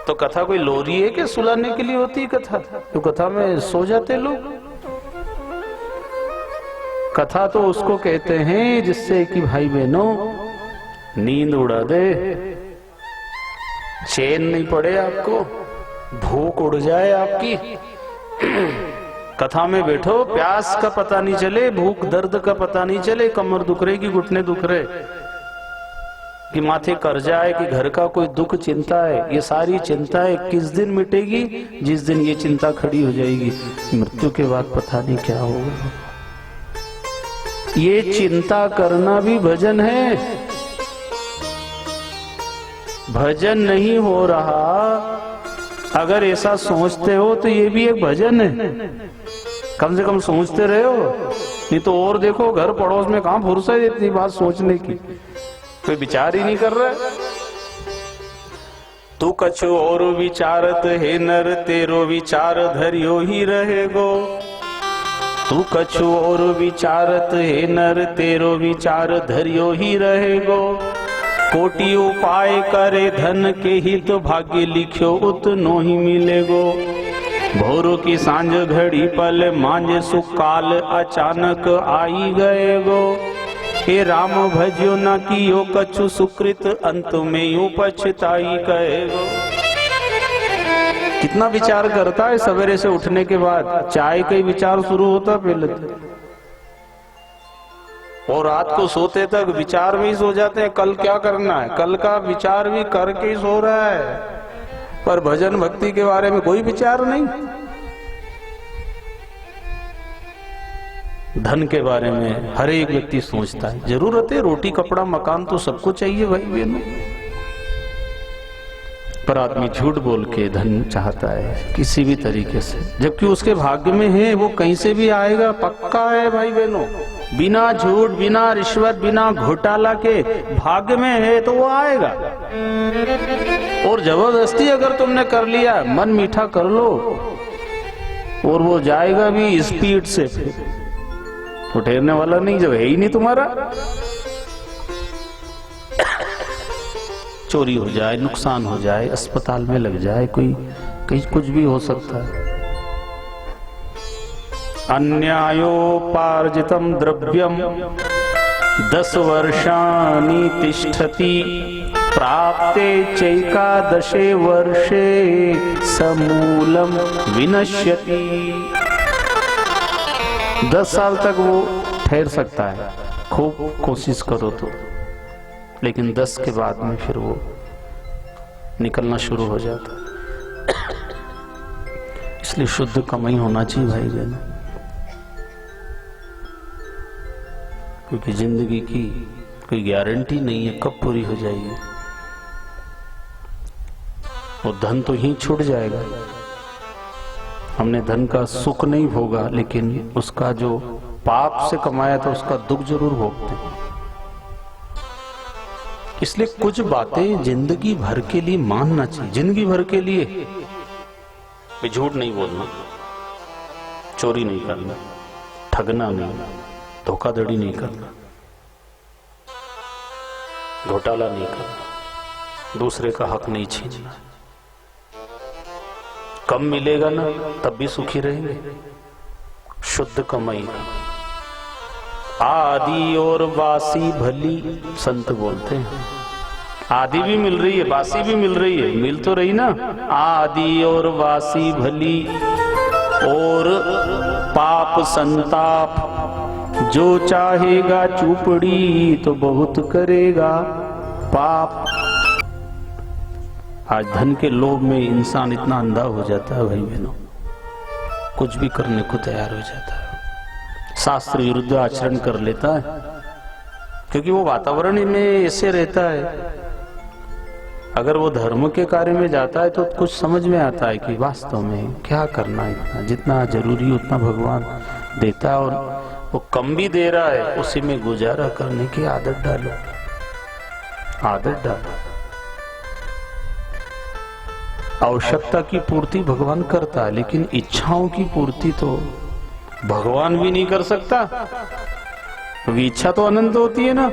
तो कथा कोई लोरी है कि सुलाने के लिए होती है कथा? तो कथा में सो जाते लोग। कथा तो उसको कहते हैं जिससे कि भाई बहनों नींद उड़ा दे, चैन नहीं पड़े आपको, भूख उड़ जाए आपकी। कथा में बैठो, प्यास का पता नहीं चले, भूख दर्द का पता नहीं चले, कमर दुख रहे कि घुटने दुख रहे, कि माथे कर्जा है, कि घर का कोई दुख चिंता है। ये सारी चिंताएं किस दिन मिटेगी? जिस दिन ये चिंता खड़ी हो जाएगी। मृत्यु के बाद पता नहीं क्या होगा। ये चिंता करना भी भजन है। भजन नहीं हो रहा, अगर ऐसा सोचते हो तो ये भी एक भजन है। कम से कम सोचते रहे हो, नहीं तो और देखो घर पड़ोस में कहां फुर्सत है इतनी बात सोचने की, कोई विचार ही नहीं कर रहा। तू कछु और विचारत है नर, तेरो विचार धरियो ही रहेगो। तू कछु और विचारत है नर, तेरो विचार धरियो ही रहेगो। कोटि उपाय करे धन के हित, भाग्य लिख्यो उतनो ही मिलेगो। भोरो की सांझ घड़ी पल मांझ, सुकाल अचानक आई गए गो। हे राम भजियो न कियो कछु सुकृत, अंत में यूं पछताई कहे गो। कितना विचार करता है सवेरे से उठने के बाद, चाय का ही विचार शुरू होता पहले तो, और रात को सोते तक विचार में ही सो जाते हैं, कल क्या करना है, कल का विचार भी करके ही सो रहा है, पर भजन भक्ति के बारे में कोई विचार नहीं। धन के बारे में हर एक व्यक्ति सोचता है, जरूरत है, रोटी कपड़ा मकान तो सबको चाहिए भाई बहनों, पर आदमी झूठ बोल के धन चाहता है किसी भी तरीके से, जबकि उसके भाग्य में है, वो कहीं से भी आएगा, पक्का है भाई बहनों। बिना झूठ, बिना रिश्वत, बिना घोटाला के भाग्य में है तो वो आएगा। और जबरदस्ती अगर तुमने कर लिया, मन मीठा कर लो, और वो जाएगा भी स्पीड से, वो ठहरने वाला नहीं, जब है ही नहीं तुम्हारा। चोरी हो जाए, नुकसान हो जाए, अस्पताल में लग जाए, कोई कहीं कुछ भी हो सकता है। अन्यायोपार्जितम द्रव्यम 10 वर्षाणि तिष्ठति, प्राप्ते चैकादशे वर्षे समूलम विनश्यति। 10 साल तक वो ठहर सकता है, खूब कोशिश करो तो, लेकिन 10 के बाद में फिर वो निकलना शुरू हो जाता है। इसलिए शुद्ध कमाई होना चाहिए भाई बहन, क्योंकि जिंदगी की कोई गारंटी नहीं है कब पूरी हो जाएगी। वो धन तो ही छूट जाएगा, हमने धन का सुख नहीं भोगा, लेकिन उसका जो पाप से कमाया था उसका दुख जरूर भोगते हैं। इसलिए कुछ बातें जिंदगी भर के लिए मानना चाहिए, जिंदगी भर के लिए। झूठ नहीं बोलना, चोरी नहीं करना, ठगना नहीं, धोखाधड़ी नहीं करना, घोटाला नहीं करना, दूसरे का हक नहीं छीनना। कम मिलेगा ना तब भी सुखी रहेंगे। शुद्ध कमाई, आदि और वासी भली, संत बोलते हैं। आदि भी मिल रही है, वासी भी मिल रही है, मिल तो रही ना। आदि और वासी भली, और पाप संताप, जो चाहेगा चूपड़ी तो बहुत करेगा पाप। आज धन के लोभ में इंसान इतना अंधा हो जाता है भाई बहनों, कुछ भी करने को तैयार हो जाता है, शास्त्र विरुद्ध आचरण कर लेता है, क्योंकि वो वातावरण में ऐसे रहता है। अगर वो धर्म के कार्य में जाता है तो कुछ समझ में आता है कि वास्तव में क्या करना है, इतना जितना जरूरी उतना भगवान देता है, और वो कम भी दे रहा है, उसी में गुजारा करने की आदत डालो। आदत डालो। आवश्यकता की पूर्ति भगवान करता है, लेकिन इच्छाओं की पूर्ति तो भगवान भी नहीं कर सकता, क्योंकि इच्छा तो अनंत होती है ना।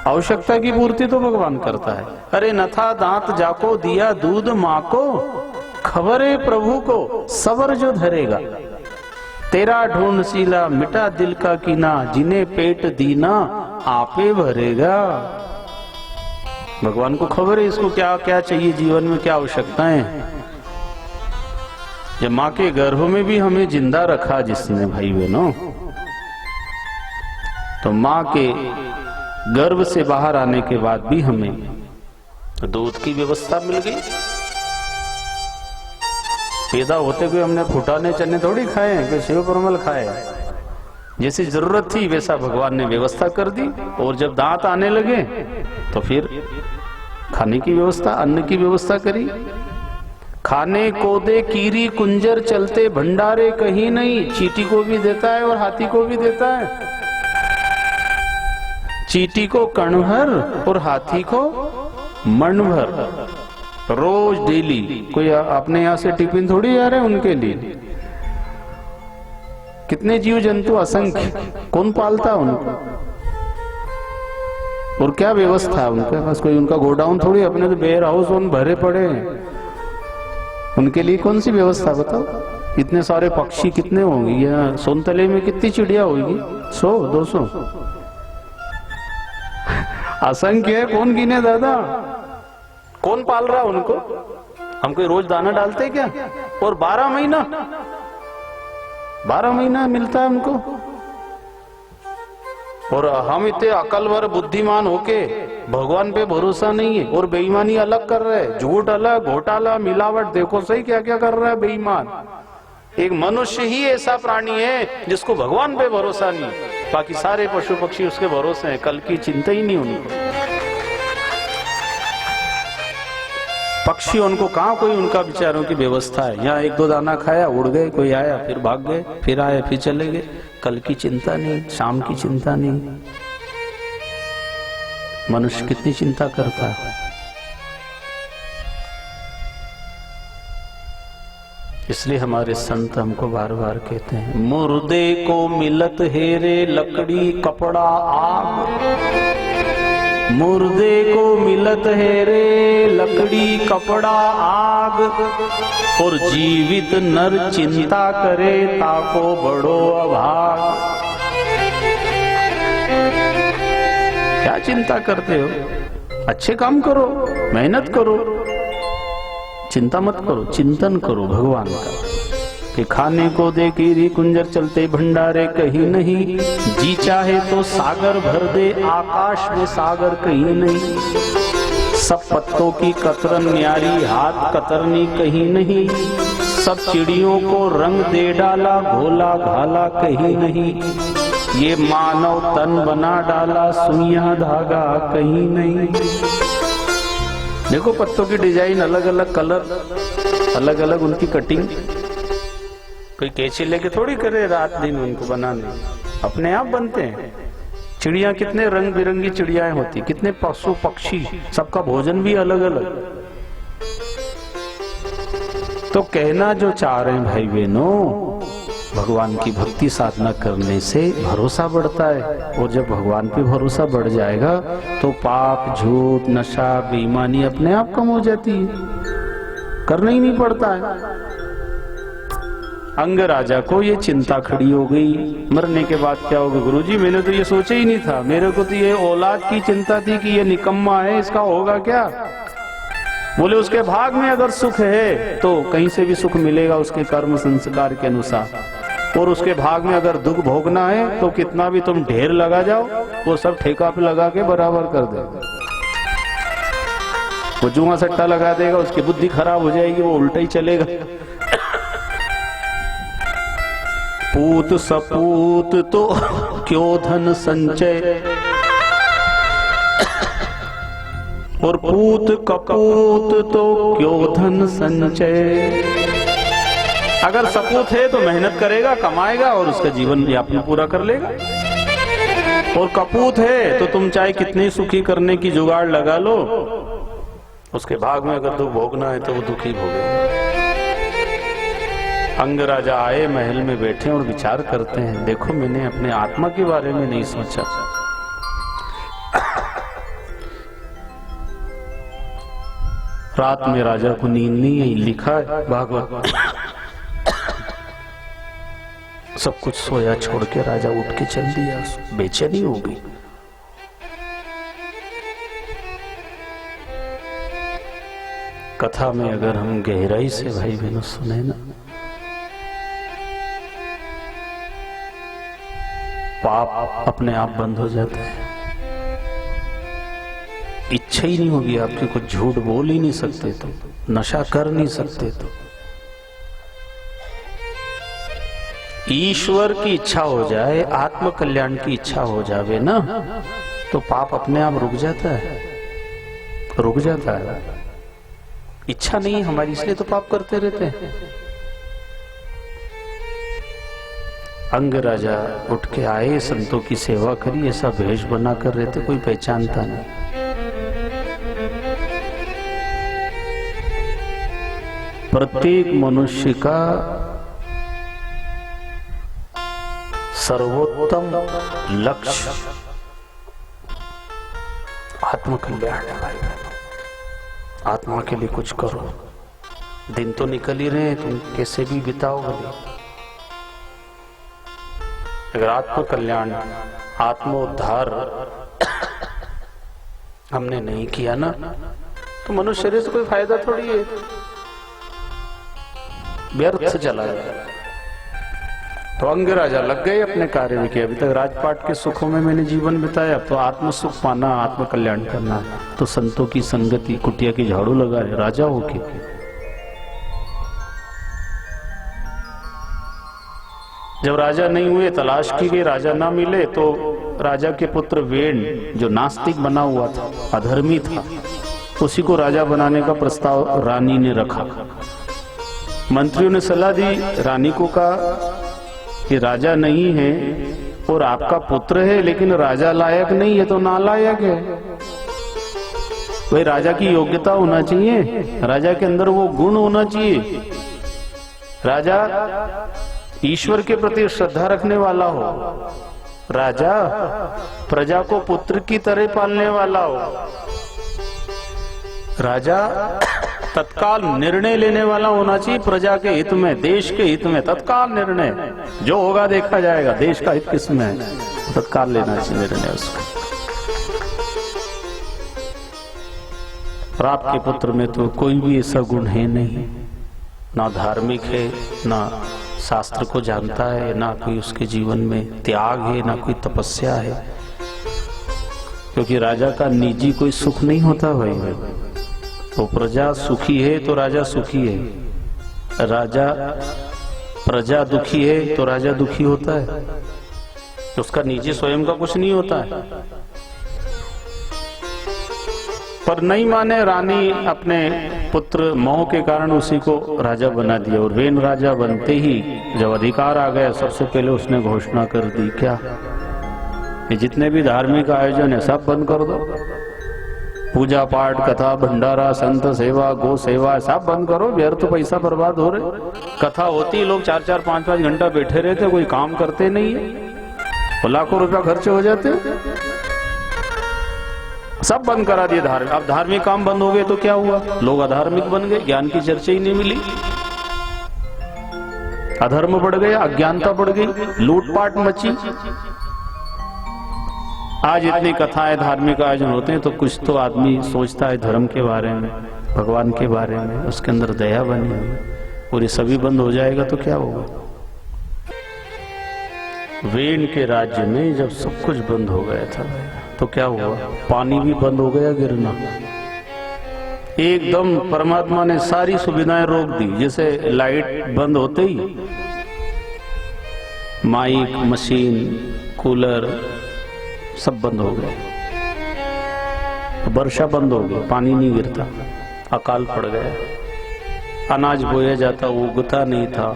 आवश्यकता की पूर्ति तो भगवान करता है। अरे न था दांत जाको दिया दूध माँ को, खबरे प्रभु को सबर जो धरेगा। तेरा ढूंढ सीला मिटा दिल का कीना, जिन्हें पेट दीना आपे भरेगा। भगवान को खबर है इसको क्या क्या चाहिए जीवन में, क्या आवश्यकताएं। जब माँ के गर्भ में भी हमें जिंदा रखा जिसने भाई बहनों, तो माँ के गर्भ से बाहर आने के बाद भी हमें दूध की व्यवस्था मिल गई। पैदा होते हुए हमने फुटाने चने थोड़ी खाए हैं, कि शिव परमल खाए। जैसी जरूरत थी वैसा भगवान ने व्यवस्था कर दी, और जब दांत आने लगे तो फिर खाने की व्यवस्था, अन्न की व्यवस्था करी। खाने को दे कीरी कुंजर चलते भंडारे कहीं नहीं, चींटी को भी देता है और हाथी को भी देता है। चींटी को कण भर और हाथी को मण भर, रोज डेली। कोई अपने यहां से टिफिन थोड़ी आ रहे हैं उनके लिए। कितने जीव जंतु असंख्य, कौन पालता उनको, और क्या व्यवस्था है उनके पास। कोई उनका गोडाउन थोड़ी, अपने तो वेयर हाउस उन भरे पड़े हैं। उनके लिए कौन सी व्यवस्था बताओ। इतने सारे पक्षी कितने होंगे, या सोनतले में कितनी चिड़िया होगी, 100 200 असंख्य है। कौन गिने दादा, कौन पाल रहा उनको। हम कोई रोज दाना डालते क्या, और 12 महीना मिलता है उनको। और हम इतने अकलवर बुद्धिमान होके भगवान पे भरोसा नहीं है, और बेईमानी अलग कर रहे हैं। झूठ अलग, घोटाला, मिलावट, देखो सही क्या क्या कर रहा है बेईमान। एक मनुष्य ही ऐसा प्राणी है जिसको भगवान पे भरोसा नहीं, बाकी सारे पशु पक्षी उसके भरोसे हैं, कल की चिंता ही नहीं उनको। पक्षी उनको कहाँ कोई उनका बेचारों की व्यवस्था है। यहाँ 1-2 दाना खाया, उड़ गए, कोई आया फिर भाग गए, फिर आए फिर चले गए। कल की चिंता नहीं, शाम की चिंता नहीं। मनुष्य कितनी चिंता करता है। इसलिए हमारे संत हमको बार बार कहते हैं, मुर्दे को मिलत हेरे लकड़ी कपड़ा आग। मुर्दे को मिलत है रे लकड़ी कपड़ा आग, और जीवित नर चिंता करे ताको बड़ो अभाग। क्या चिंता करते हो, अच्छे काम करो, मेहनत करो, चिंता मत करो, चिंतन करो भगवान का। कि खाने को दे कीरी कुंजर चलते भंडारे कहीं नहीं, जी चाहे तो सागर भर दे आकाश में सागर कहीं नहीं। सब पत्तों की कतरन न्यारी हाथ कतरनी कहीं नहीं, सब चिड़ियों को रंग दे डाला घोला घाला कहीं नहीं। ये मानव तन बना डाला सुइयां धागा कहीं नहीं। देखो पत्तों की डिजाइन, अलग अलग कलर, अलग अलग उनकी कटिंग। कोई कैंची लेके थोड़ी करे रात दिन उनको बनाने, अपने आप बनते हैं। चिड़िया कितने रंग बिरंगी चिड़ियाएं होती, कितने पशु पक्षी, सबका भोजन भी अलग अलग। तो कहना जो चाह रहे हैं भाई बहनों, भगवान की भक्ति साधना करने से भरोसा बढ़ता है, और जब भगवान पे भरोसा बढ़ जाएगा तो पाप, झूठ, नशा, बेईमानी अपने आप कम हो जाती है, करना ही नहीं पड़ता है। अंग राजा को ये चिंता खड़ी हो गई, मरने के बाद क्या होगा। गुरुजी मैंने तो ये सोचा ही नहीं था, मेरे को तो ये औलाद की चिंता थी कि ये निकम्मा है, इसका होगा क्या। बोले उसके भाग में अगर सुख है तो कहीं से भी सुख मिलेगा उसके कर्म संस्कार के अनुसार, और उसके भाग में अगर दुख भोगना है तो कितना भी तुम ढेर लगा जाओ, वो सब ठेका पे लगा के बराबर कर देगा। वो जुआ सट्टा लगा देगा, उसकी बुद्धि खराब हो जाएगी, वो उल्टा ही चलेगा। पूत सपूत तो क्यों धन संचय, और पूत कपूत तो क्यों धन संचय। अगर सपूत है तो मेहनत करेगा, कमाएगा और उसका जीवन यापन पूरा कर लेगा। और कपूत है तो तुम चाहे कितनी सुखी करने की जुगाड़ लगा लो, उसके भाग में अगर दुख भोगना है तो वो दुखी भोगे। अंग राजा आए, महल में बैठे और विचार करते हैं, देखो मैंने अपने आत्मा के बारे में नहीं सोचा। रात में राजा को नींद नहीं आई, लिखा है भागवत। सब कुछ सोया छोड़ के राजा उठ के चल दिया, बेचैनी हो गई। कथा में अगर हम गहराई से भाई बहनों सुने ना, पाप अपने आप बंद हो जाते हैं। इच्छा ही नहीं होगी आपकी, कुछ झूठ बोल ही नहीं सकते तो, नशा कर नहीं सकते तो, ईश्वर की इच्छा हो जाए, आत्म कल्याण की इच्छा हो जावे ना, तो पाप अपने आप रुक जाता है, रुक जाता है। इच्छा नहीं हमारी, इसलिए तो पाप करते रहते हैं। अंग राजा उठ के आए, संतों की सेवा करी, ऐसा भेष बना कर रहते, कोई पहचानता नहीं। प्रत्येक मनुष्य का सर्वोत्तम लक्ष्य आत्म कल्याण है भाई बहनों। आत्मा के लिए कुछ करो। दिन तो निकल ही रहे, तुम कैसे भी बिताओगे। अगर आत्म कल्याण, आत्मोद्धार हमने नहीं किया ना, तो मनुष्य शरीर से कोई फायदा थोड़ी है, व्यर्थ से चला जाएगा। तो अंग राजा लग गए अपने कार्य में कि अभी तक राजपाट के सुखों में मैंने जीवन बिताया, अब तो आत्म सुख पाना, आत्म कल्याण करना। तो संतों की संगति, कुटिया की झाड़ू लगा रहे राजा होके। जब राजा नहीं हुए, तलाश की गई, राजा ना मिले, तो राजा के पुत्र वेण, जो नास्तिक बना हुआ था, अधर्मी था, उसी को राजा बनाने का प्रस्ताव रानी ने रखा। मंत्रियों ने सलाह दी, रानी को कहा कि राजा नहीं है और आपका पुत्र है, लेकिन राजा लायक नहीं है तो नालायक है। भाई राजा की योग्यता होना चाहिए, राजा के अंदर वो गुण होना चाहिए, राजा ईश्वर के प्रति श्रद्धा रखने वाला हो, राजा प्रजा को पुत्र की तरह पालने वाला हो, राजा तत्काल निर्णय लेने वाला होना चाहिए, प्रजा के हित में, देश के हित में तत्काल निर्णय, जो होगा देखा जाएगा, देश का हित किसमें है, तत्काल लेना चाहिए निर्णय उसका। और आपके पुत्र में तो कोई भी ऐसा गुण है नहीं, ना धार्मिक है, ना शास्त्र को जानता है, ना कोई उसके जीवन में त्याग है, ना कोई तपस्या है। क्योंकि राजा का निजी कोई सुख नहीं होता भाई, तो प्रजा सुखी है तो राजा सुखी है, राजा प्रजा दुखी है तो राजा दुखी होता है, तो उसका निजी स्वयं का कुछ नहीं होता है। पर नहीं माने, रानी अपने पुत्र मोह के कारण उसी को राजा बना दिया। और वेन राजा बनते ही जब अधिकार आ गया, सबसे पहले उसने घोषणा कर दी, क्या ये जितने भी धार्मिक आयोजन है सब बंद कर दो, पूजा पाठ, कथा, भंडारा, संत सेवा, गो सेवा, सब बंद करो, व्यर्थ पैसा बर्बाद हो रहे। कथा होती, लोग 4-4, 5-5 घंटा बैठे रहते, कोई काम करते नहीं है, तो लाखों रुपया खर्च हो जाते, सब बंद करा दिए धार्मिक। अब धार्मिक काम बंद हो गए तो क्या हुआ, लोग अधार्मिक बन गए, ज्ञान की चर्चा ही नहीं मिली, अधर्म बढ़ गया, अज्ञानता बढ़ गई, लूटपाट मची। आज इतनी कथाएं, धार्मिक आयोजन होते हैं तो कुछ तो आदमी सोचता है धर्म के बारे में, भगवान के बारे में, उसके अंदर दया बनी हुई, और ये सभी बंद हो जाएगा तो क्या होगा। वेन के राज्य में जब सब कुछ बंद हो गया था तो क्या हुआ, पानी भी बंद हो गया गिरना, एकदम परमात्मा ने सारी सुविधाएं रोक दी। जैसे लाइट बंद होते ही माइक, मशीन, कूलर सब बंद हो गए, वर्षा बंद हो गई, पानी नहीं गिरता, अकाल पड़ गया, अनाज बोया जाता वो उगता नहीं था,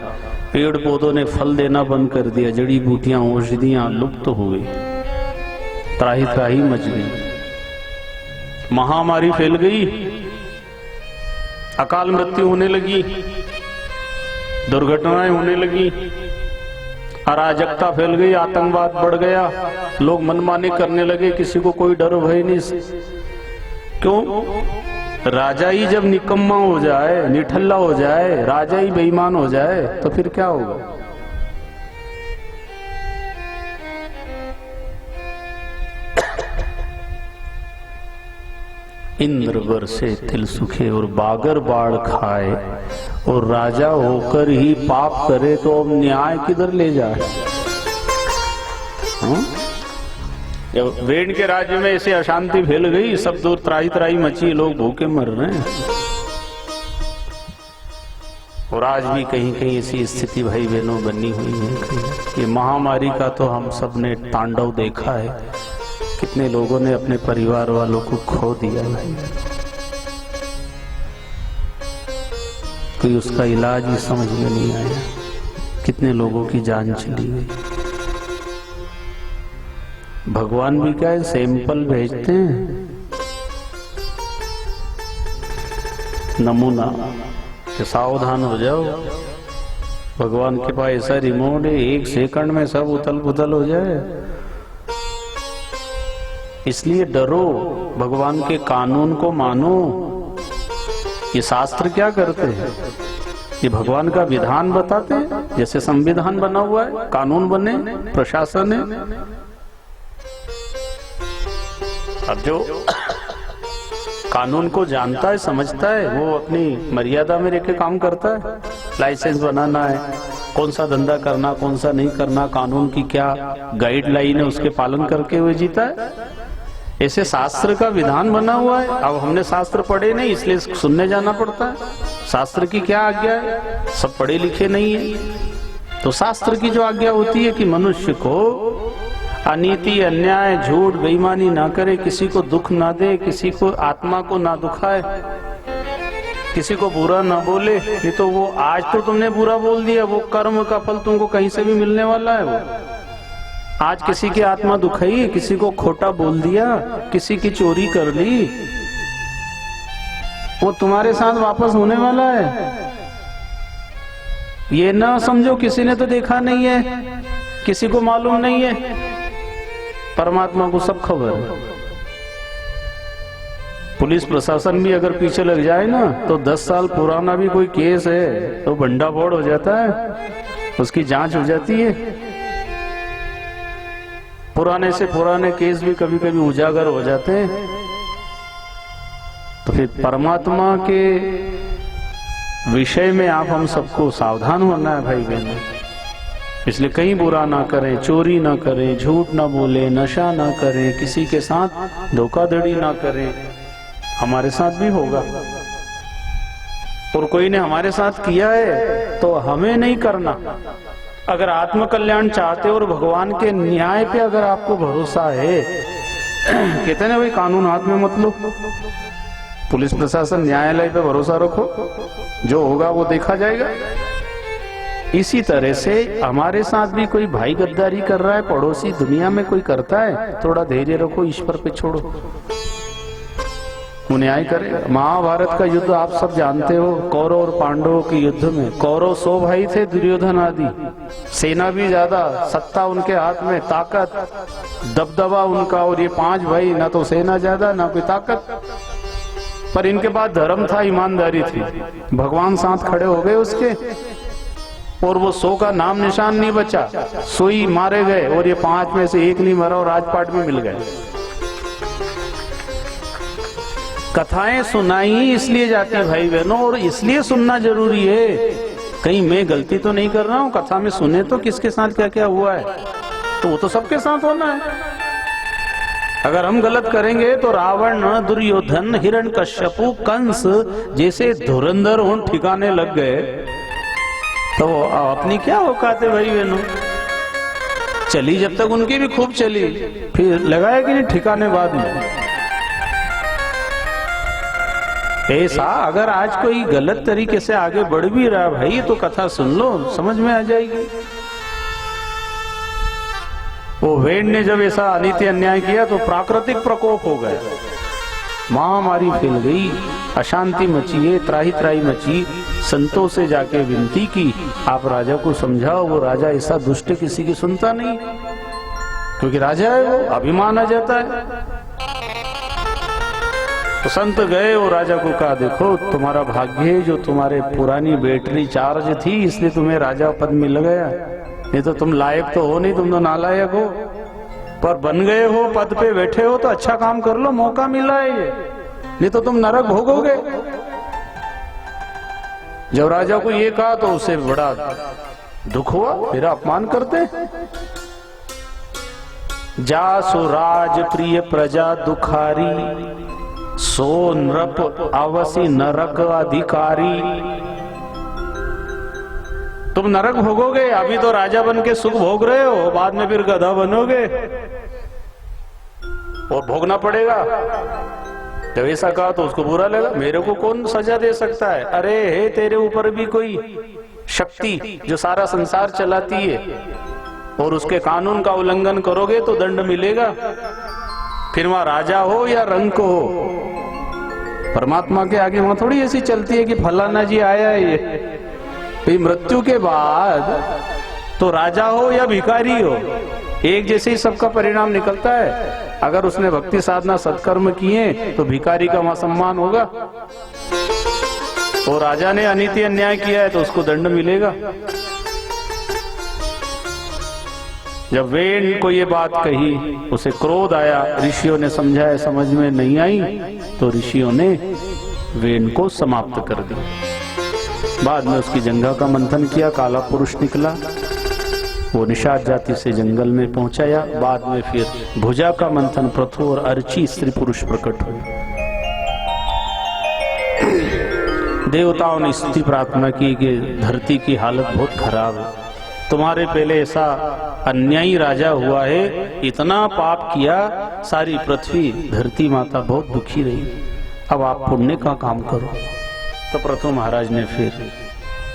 पेड़ पौधों ने फल देना बंद कर दिया, जड़ी बूटियां, औषधियां लुप्त हो गई। त्राही त्राही मच गई, महामारी फैल गई, अकाल मृत्यु होने लगी, दुर्घटनाएं होने लगी, अराजकता फैल गई, आतंकवाद बढ़ गया, लोग मनमानी करने लगे, किसी को कोई डर भय नहीं। क्यों? राजा ही जब निकम्मा हो जाए, निठल्ला हो जाए, राजा ही बेईमान हो जाए तो फिर क्या होगा? इंद्र बरसे तिल सुखे और बागर बाढ़ खाए, और राजा होकर ही पाप करे तो अब न्याय किधर ले जाए? वेद के राज्य में ऐसे अशांति फैल गई, सब दूर त्राही त्राही मची, लोग भूखे मर रहे हैं। और आज भी कहीं कहीं ऐसी स्थिति भाई बहनों बनी हुई है। ये महामारी का तो हम सब ने तांडव देखा है, कितने लोगों ने अपने परिवार वालों को खो दिया है, कोई उसका इलाज ही समझ में नहीं आया, कितने लोगों की जान चली गई। भगवान भी क्या है, सैंपल भेजते हैं, नमूना कि सावधान हो जाओ। भगवान के पास ऐसा रिमोट है, 1 सेकंड में सब उथल पुथल हो जाए। इसलिए डरो, भगवान के कानून को मानो। ये शास्त्र क्या करते हैं? ये भगवान का विधान बताते हैं, जैसे संविधान बना हुआ है, कानून बने, प्रशासन है। अब जो कानून को जानता है, समझता है, वो अपनी मर्यादा में रहकर काम करता है। लाइसेंस बनाना है, कौन सा धंधा करना, कौन सा नहीं करना, कानून की क्या गाइडलाइन है, उसके पालन करके हुए जीता है। ऐसे शास्त्र का विधान बना हुआ है। अब हमने शास्त्र पढ़े नहीं, इसलिए सुनने जाना पड़ता है। शास्त्र की क्या आज्ञा है? सब पढ़े लिखे नहीं है। तो शास्त्र की जो आज्ञा होती है कि मनुष्य को अनीति, अन्याय, झूठ, बेईमानी ना करे, किसी को दुख ना दे, किसी को आत्मा को ना दुखाए, किसी को बुरा ना बोले। नहीं तो वो आज तो तुमने बुरा बोल दिया, वो कर्म का फल तुमको कहीं से भी मिलने वाला है। वो आज किसी की आत्मा दुखाई, किसी को खोटा बोल दिया, किसी की चोरी कर ली, वो तुम्हारे साथ वापस होने वाला है। ये ना समझो किसी ने तो देखा नहीं है, किसी को मालूम नहीं है, परमात्मा को सब खबर है। पुलिस प्रशासन भी अगर पीछे लग जाए ना, तो 10 साल पुराना भी कोई केस है तो भंडाफोड़ हो जाता है, उसकी जांच हो जाती है। पुराने से पुराने केस भी कभी कभी उजागर हो जाते हैं। तो फिर परमात्मा के विषय में आप हम सबको सावधान होना है भाई बहनों। इसलिए कहीं बुरा ना करें, चोरी ना करें, झूठ ना बोले, नशा ना करें, किसी के साथ धोखाधड़ी ना करें। हमारे साथ भी होगा, और कोई ने हमारे साथ किया है तो हमें नहीं करना। अगर आत्म कल्याण चाहते हो और भगवान के न्याय पे अगर आपको भरोसा है, कहते ना भाई कानून हाथ में मत लो, पुलिस प्रशासन न्यायालय पे भरोसा रखो, जो होगा वो देखा जाएगा। इसी तरह से हमारे साथ भी कोई भाई गद्दारी कर रहा है, पड़ोसी दुनिया में कोई करता है, थोड़ा धैर्य रखो, ईश्वर पे छोड़ो, वो न्याय करेगा। महाभारत का युद्ध आप सब जानते हो, कौरव और पांडवों के युद्ध में कौरव 100 भाई थे, दुर्योधन आदि, सेना भी ज्यादा, सत्ता उनके हाथ में, ताकत, दबदबा उनका, और ये 5 भाई, ना तो सेना ज्यादा ना कोई ताकत, पर इनके पास धर्म था, ईमानदारी थी। भगवान साथ खड़े हो गए उसके, और वो 100 का नाम निशान नहीं बचा, 100 ही मारे गए, और ये 5 में से 1 नहीं मरा और राजपाट में मिल गए। कथाएं सुनाई इसलिए जाती है भाई बहनों, और इसलिए सुनना जरूरी है। कहीं मैं गलती तो नहीं कर रहा हूं? कथा में सुने तो किसके साथ क्या क्या हुआ है, तो वो तो सबके साथ होना है। अगर हम गलत करेंगे तो रावण, दुर्योधन, हिरण्यकश्यपु, कंस जैसे धुरंधर हों ठिकाने लग गए, तो अपनी क्या औकात है भाई बहनों? चली जब तक उनकी भी खूब चली, फिर लगाया कि नहीं ठिकाने बाद में। ऐसा अगर आज कोई गलत तरीके से आगे बढ़ भी रहा भाई, तो कथा सुन लो, समझ में आ जाएगी। वो वेद ने जब ऐसा अनित्य अन्याय किया तो प्राकृतिक प्रकोप हो गया, महामारी फैल गई, अशांति मची है, त्राही त्राही मची। संतों से जाके विनती की, आप राजा को समझाओ। वो राजा ऐसा दुष्ट किसी की सुनता नहीं, क्योंकि राजा है, वो अभिमान आ जाता है। तो संत गए और राजा को कहा, देखो तुम्हारा भाग्य है जो तुम्हारे पुरानी बैटरी चार्ज थी, इसलिए तुम्हें राजा पद मिल गया, नहीं तो तुम लायक तो हो नहीं, तुम तो नालायक हो। पर बन गए हो, पद पे बैठे हो, तो अच्छा काम कर लो, मौका मिला है ये, नहीं तो तुम नरक भोगोगे। जब राजा को ये कहा तो उसे बड़ा दुख हुआ, मेरा अपमान करते। जासु राज प्रिय प्रजा दुखारी, सो नृप अवसी नरक अधिकारी। तुम नरक भोगोगे, अभी तो राजा बन के सुख भोग रहे हो, बाद में फिर गधा बनोगे और भोगना पड़ेगा। जब ऐसा कहा तो उसको बुरा लगा, मेरे को कौन सजा दे सकता है? अरे हे, तेरे ऊपर भी कोई शक्ति जो सारा संसार चलाती है, और उसके कानून का उल्लंघन करोगे तो दंड मिलेगा, फिर वहां राजा हो या रंक हो। परमात्मा के आगे वहां थोड़ी ऐसी चलती है कि फलाना जी आया है ये। मृत्यु के बाद तो राजा हो या भिखारी हो, एक जैसे ही सबका परिणाम निकलता है। अगर उसने भक्ति साधना सत्कर्म किए तो भिखारी का वहां सम्मान होगा, और राजा ने अनिति अन्याय किया है तो उसको दंड मिलेगा। जब वेन को ये बात कही, उसे क्रोध आया, ऋषियों ने समझाया, समझ में नहीं आई, तो ऋषियों ने वेन को समाप्त कर दिया। बाद में उसकी जंघा का मंथन किया, काला पुरुष निकला, वो निषाद जाति से जंगल में पहुंचाया। बाद में फिर भुजा का मंथन, प्रथु और अर्ची स्त्री पुरुष प्रकट हुए। देवताओं ने स्तुति प्रार्थना की कि धरती की हालत बहुत खराब है, तुम्हारे पहले ऐसा अन्यायी राजा हुआ है, इतना पाप किया, सारी पृथ्वी धरती माता बहुत दुखी रही, अब आप पुण्य का काम करो। तो प्रथु महाराज ने फिर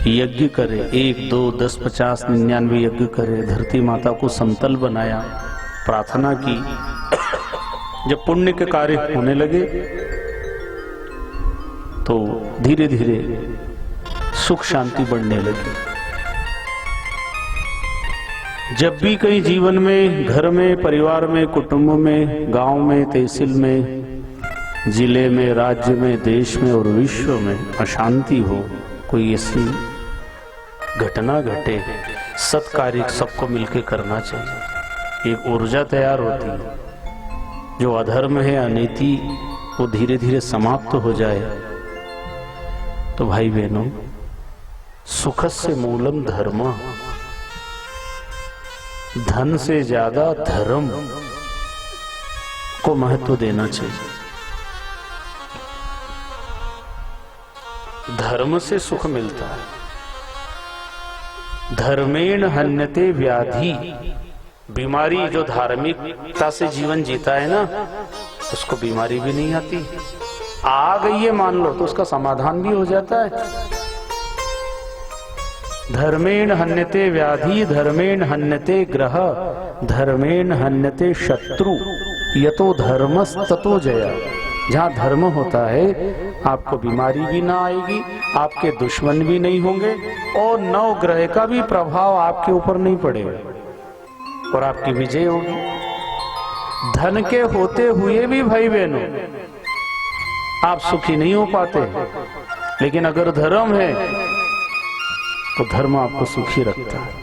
यज्ञ करे, 1, 2, 10, 50, 99 यज्ञ करे, धरती माता को समतल बनाया, प्रार्थना की। जब पुण्य के कार्य होने लगे तो धीरे धीरे सुख शांति बढ़ने लगी। जब भी कहीं जीवन में, घर में, परिवार में, कुटुंब में, गांव में, तहसील में, जिले में, राज्य में, देश में और विश्व में अशांति हो, कोई ऐसी घटना घटे, सत्कार्य सबको मिलकर करना चाहिए। एक ऊर्जा तैयार होती है, जो अधर्म है, अनीति, वो धीरे धीरे समाप्त हो जाए। तो भाई बहनों, सुखस्य मूलम धर्म, धन से ज्यादा धर्म को महत्व देना चाहिए। धर्म से सुख मिलता है। धर्मेण हन्यते व्याधि, बीमारी जो धार्मिकता से जीवन जीता है ना, उसको बीमारी भी नहीं आती। आ गई है मान लो तो उसका समाधान भी हो जाता है। धर्मेण हन्यते व्याधि, धर्मेण हन्यते ग्रह, धर्मेण हन्यते शत्रु, यतो धर्मस्ततो जया। जहाँ धर्म होता है आपको बीमारी भी ना आएगी, आपके दुश्मन भी नहीं होंगे, और नौ ग्रह का भी प्रभाव आपके ऊपर नहीं पड़ेगा, और आपकी विजय होगी। धन के होते हुए भी भाई बहनों आप सुखी नहीं हो पाते, लेकिन अगर धर्म है तो धर्म आपको सुखी रखता है।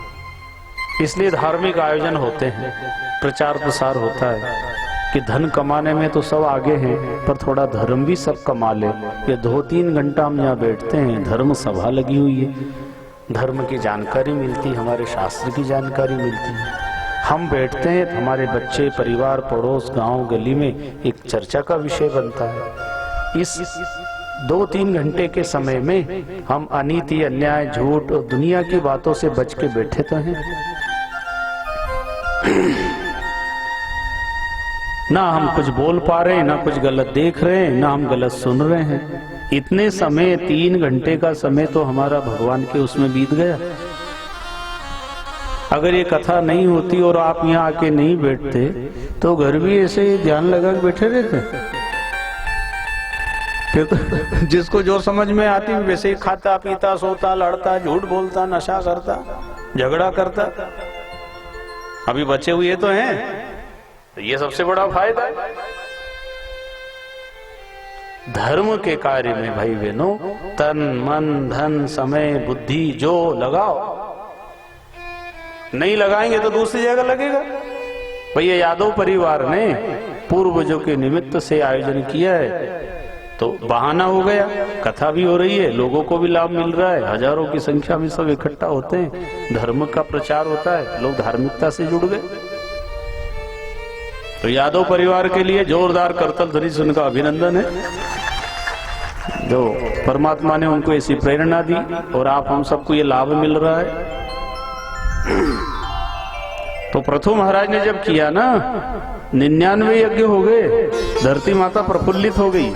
इसलिए धार्मिक आयोजन होते हैं, प्रचार प्रसार होता है कि धन कमाने में तो सब आगे हैं, पर थोड़ा धर्म भी सब कमा ले। ये 2-3 घंटा हम यहाँ बैठते हैं, धर्म सभा लगी हुई है, धर्म की जानकारी मिलती है, हमारे शास्त्र की जानकारी मिलती है। हम बैठते हैं तो हमारे बच्चे, परिवार, पड़ोस, गांव, गली में एक चर्चा का विषय बनता है। इस 2-3 घंटे के समय में हम अनीति, अन्याय, झूठ और दुनिया की बातों से बच के बैठे तो हैं। ना हम कुछ बोल पा रहे हैं, ना कुछ गलत देख रहे हैं, ना हम गलत सुन रहे हैं। इतने समय, 3 घंटे का समय तो हमारा भगवान के उसमें बीत गया। अगर ये कथा नहीं होती और आप यहाँ आके नहीं बैठते तो घर भी ऐसे ही ध्यान लगा के बैठे रहते। फिर तो जिसको जो समझ में आती वैसे ही खाता पीता सोता लड़ता झूठ बोलता नशा करता झगड़ा करता। अभी बचे हुए तो हैं, ये सबसे बड़ा फायदा है। धर्म के कार्य में भाई बहनों तन मन धन समय बुद्धि जो लगाओ, नहीं लगाएंगे तो दूसरी जगह लगेगा। भैया यादव परिवार ने पूर्वजों के निमित्त से आयोजन किया है तो बहाना हो गया, कथा भी हो रही है, लोगों को भी लाभ मिल रहा है, हजारों की संख्या में सब इकट्ठा होते हैं, धर्म का प्रचार होता है, लोग धार्मिकता से जुड़ गए। तो यादव परिवार के लिए जोरदार करतल ध्वनि से उनका अभिनंदन है, जो परमात्मा ने उनको ऐसी प्रेरणा दी और आप हम सबको ये लाभ मिल रहा है। तो पृथु महाराज ने जब किया ना 99 यज्ञ हो गए, धरती माता प्रफुल्लित हो गई,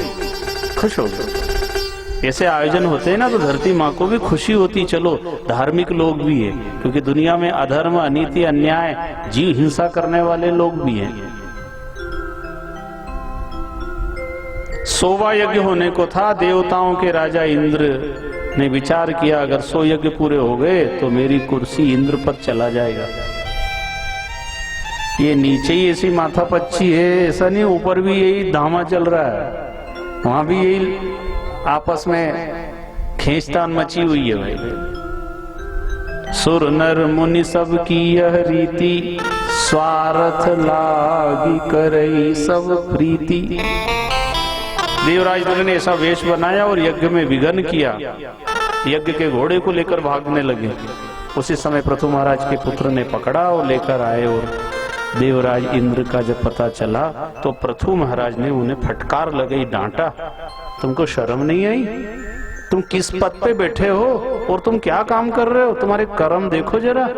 खुश हो गई। ऐसे आयोजन होते हैं ना तो धरती माँ को भी खुशी होती, चलो धार्मिक लोग भी है, क्योंकि दुनिया में अधर्म अनीति अन्याय जीव हिंसा करने वाले लोग भी हैं। 100वां यज्ञ होने को था, देवताओं के राजा इंद्र ने विचार किया अगर 100 यज्ञ पूरे हो गए तो मेरी कुर्सी इंद्र पर चला जाएगा। ये नीचे ही ऐसी माथा पच्ची है, ऐसा नहीं, ऊपर भी यही धामा चल रहा है, वहां भी यही आपस में खींचतान मची हुई है भाई। सुर नर मुनि सब की यह रीति, स्वार्थ लागी करई सब प्रीति। देवराज इंद्र ने ऐसा वेश बनाया और यज्ञ में विघ्न किया, यज्ञ के घोड़े को लेकर भागने लगे। उसी समय पृथु महाराज के पुत्र ने पकड़ा और लेकर आए, और देवराज इंद्र का जब पता चला तो पृथु महाराज ने उन्हें फटकार लगाई, डांटा, तुमको शर्म नहीं आई? तुम किस पद पे बैठे हो और तुम क्या काम कर रहे हो? तुम्हारे कर्म देखो जरा।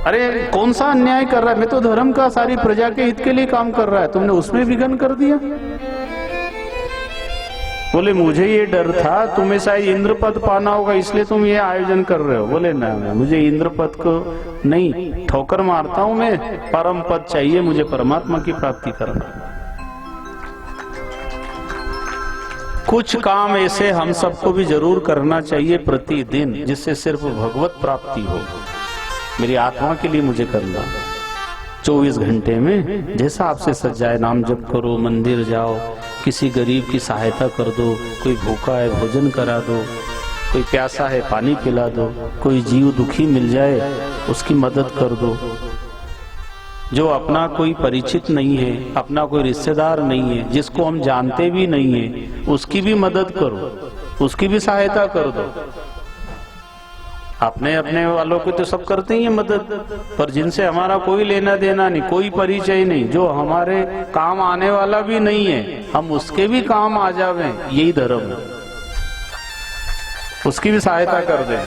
अरे कौन सा अन्याय कर रहा है? मैं तो धर्म का सारी प्रजा के हित के लिए काम कर रहा है, तुमने उसमें विघ्न कर दिया। बोले मुझे ये डर था तुम्हें शायद इंद्र पद पाना होगा इसलिए तुम ये आयोजन कर रहे हो। बोले ना, मुझे इंद्र पद को नहीं, ठोकर मारता हूं मैं, परम पद चाहिए मुझे, परमात्मा की प्राप्ति करना। कुछ काम ऐसे हम सबको भी जरूर करना चाहिए प्रतिदिन, जिससे सिर्फ भगवत प्राप्ति हो। मेरी आत्मा के लिए मुझे करना 24 घंटे में जैसा आपसे सज जाए, नाम जप करो, मंदिर जाओ, किसी गरीब की सहायता कर दो, कोई भूखा है भोजन करा दो, कोई प्यासा है पानी पिला दो, कोई जीव दुखी मिल जाए उसकी मदद कर दो। जो अपना कोई परिचित नहीं है, अपना कोई रिश्तेदार नहीं है, जिसको हम जानते भी नहीं है, उसकी भी मदद करो, उसकी भी सहायता कर दो। अपने अपने वालों को तो सब करते ही है मदद, पर जिनसे हमारा कोई लेना देना नहीं, कोई परिचय नहीं, जो हमारे काम आने वाला भी नहीं है, हम उसके भी काम आ जावे, यही धर्म है। उसकी भी सहायता कर दें।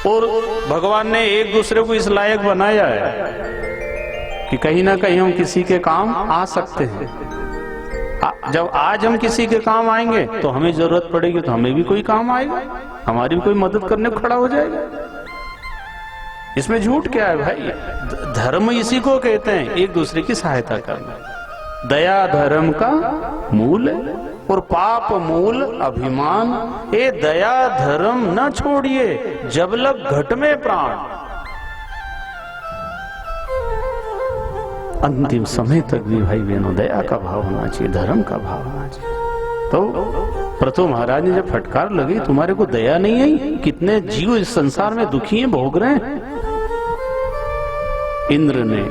और भगवान ने एक दूसरे को इस लायक बनाया है कि कहीं ना कहीं हम किसी के काम आ सकते हैं। जब आज हम किसी के काम आएंगे तो हमें जरूरत पड़ेगी तो हमें भी कोई काम आएगा, हमारी भी कोई मदद करने को खड़ा हो जाएगा। इसमें झूठ क्या है भाई? धर्म इसी को कहते हैं, एक दूसरे की सहायता करना। दया धर्म का मूल है और पाप मूल अभिमान। ये दया धर्म न छोड़िए जब लग घट में प्राण। अंतिम समय तक भी भाई बहनों दया का भाव होना चाहिए, धर्म का भाव होना चाहिए। तो पृथु महाराज ने जब फटकार लगी, तुम्हारे को दया नहीं आई? कितने जीव इस संसार में दुखी हैं, भोग रहे हैं। इंद्र ने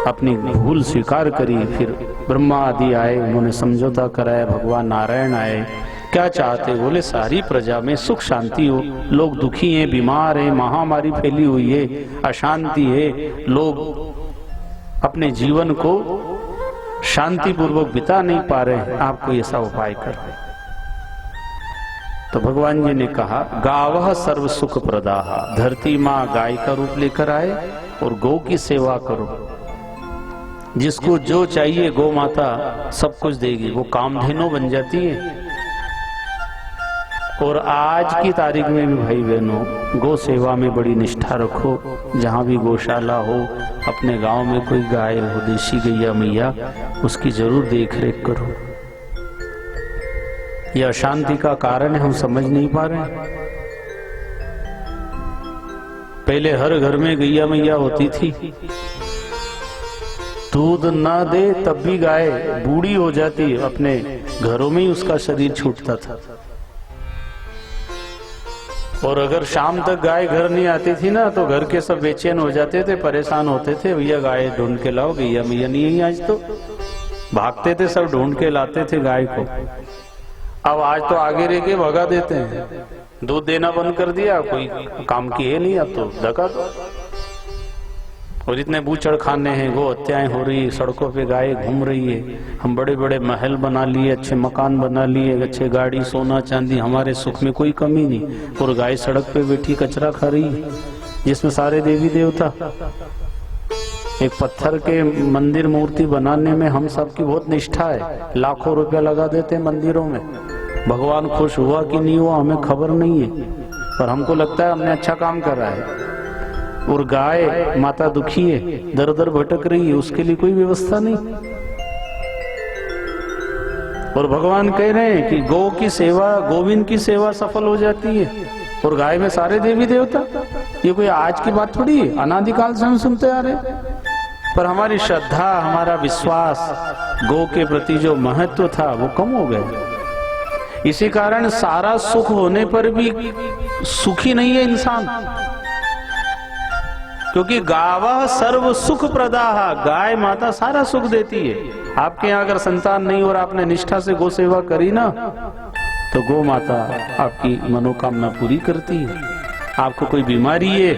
अपनी भूल स्वीकार करी, फिर ब्रह्मा आदि आए, उन्होंने समझौता कराया, भगवान नारायण आए। क्या चाहते? बोले सारी प्रजा में सुख शांति हो, लोग दुखी हैं, बीमार हैं, महामारी फैली हुई है, अशांति है, लोग अपने जीवन को शांति पूर्वक बिता नहीं पा रहे हैं, आपको ऐसा उपाय कर। तो भगवान जी ने कहा गावः सर्व सुख प्रदाः, धरती माँ गाय का रूप लेकर आए और गौ की सेवा करो। जिसको जो चाहिए गौ माता सब कुछ देगी, वो कामधेनु बन जाती है। और आज की तारीख में भी भाई बहनों गौ सेवा में बड़ी निष्ठा रखो। जहाँ भी गौशाला हो, अपने गांव में कोई गाय हो, देशी गैया मैया, उसकी जरूर देख रेख करो। यह अशांति का कारण है, हम समझ नहीं पा रहे हैं। पहले हर घर में गैया मैया होती थी, दूध ना दे तब भी गाय बूढ़ी हो जाती, अपने घरों में ही उसका शरीर छूटता था। और अगर शाम तक गाय घर नहीं आती थी ना तो घर के सब बेचैन हो जाते थे, परेशान होते थे, भैया गाय ढूंढ के लाओ, गैया मैया नहीं है आज। तो भागते थे, सब ढूंढ के लाते थे गाय को। अब आज तो आगे रह के भगा देते हैं, दूध देना बंद कर दिया, कोई काम की है नहीं, अब तो धक्का दो। और इतने बूचड़ खाने हैं, गो हत्याएं हो रही है, सड़कों पे गाय घूम रही है। हम बड़े बड़े महल बना लिए, अच्छे मकान बना लिए, अच्छे गाड़ी, सोना चांदी, हमारे सुख में कोई कमी नहीं, और गाय सड़क पे बैठी कचरा खा रही है, जिसमें सारे देवी देवता। एक पत्थर के मंदिर मूर्ति बनाने में हम सबकी बहुत निष्ठा है, लाखों रुपया लगा देते हैं मंदिरों में। भगवान खुश हुआ कि नहीं हुआ हमें खबर नहीं है, पर हमको लगता है हमने अच्छा काम करा है। और गाय माता दुखी है, दर दर भटक रही है, उसके लिए कोई व्यवस्था नहीं। और भगवान कह रहे हैं कि गौ की सेवा, गोविंद की सेवा सफल हो जाती है, और गाय में सारे देवी देवता। ये कोई आज की बात थोड़ी है, अनादिकाल से हम सुनते आ रहे। पर हमारी श्रद्धा, हमारा विश्वास गौ के प्रति जो महत्व था वो कम हो गया। इसी कारण सारा सुख होने पर भी सुखी नहीं है इंसान, क्योंकि गावः सर्व सुख प्रदाः, गाय माता सारा सुख देती है। आपके यहाँ अगर संतान नहीं और आपने निष्ठा से गौ सेवा करी ना, तो गौ माता आपकी मनोकामना पूरी करती है। आपको कोई बीमारी है,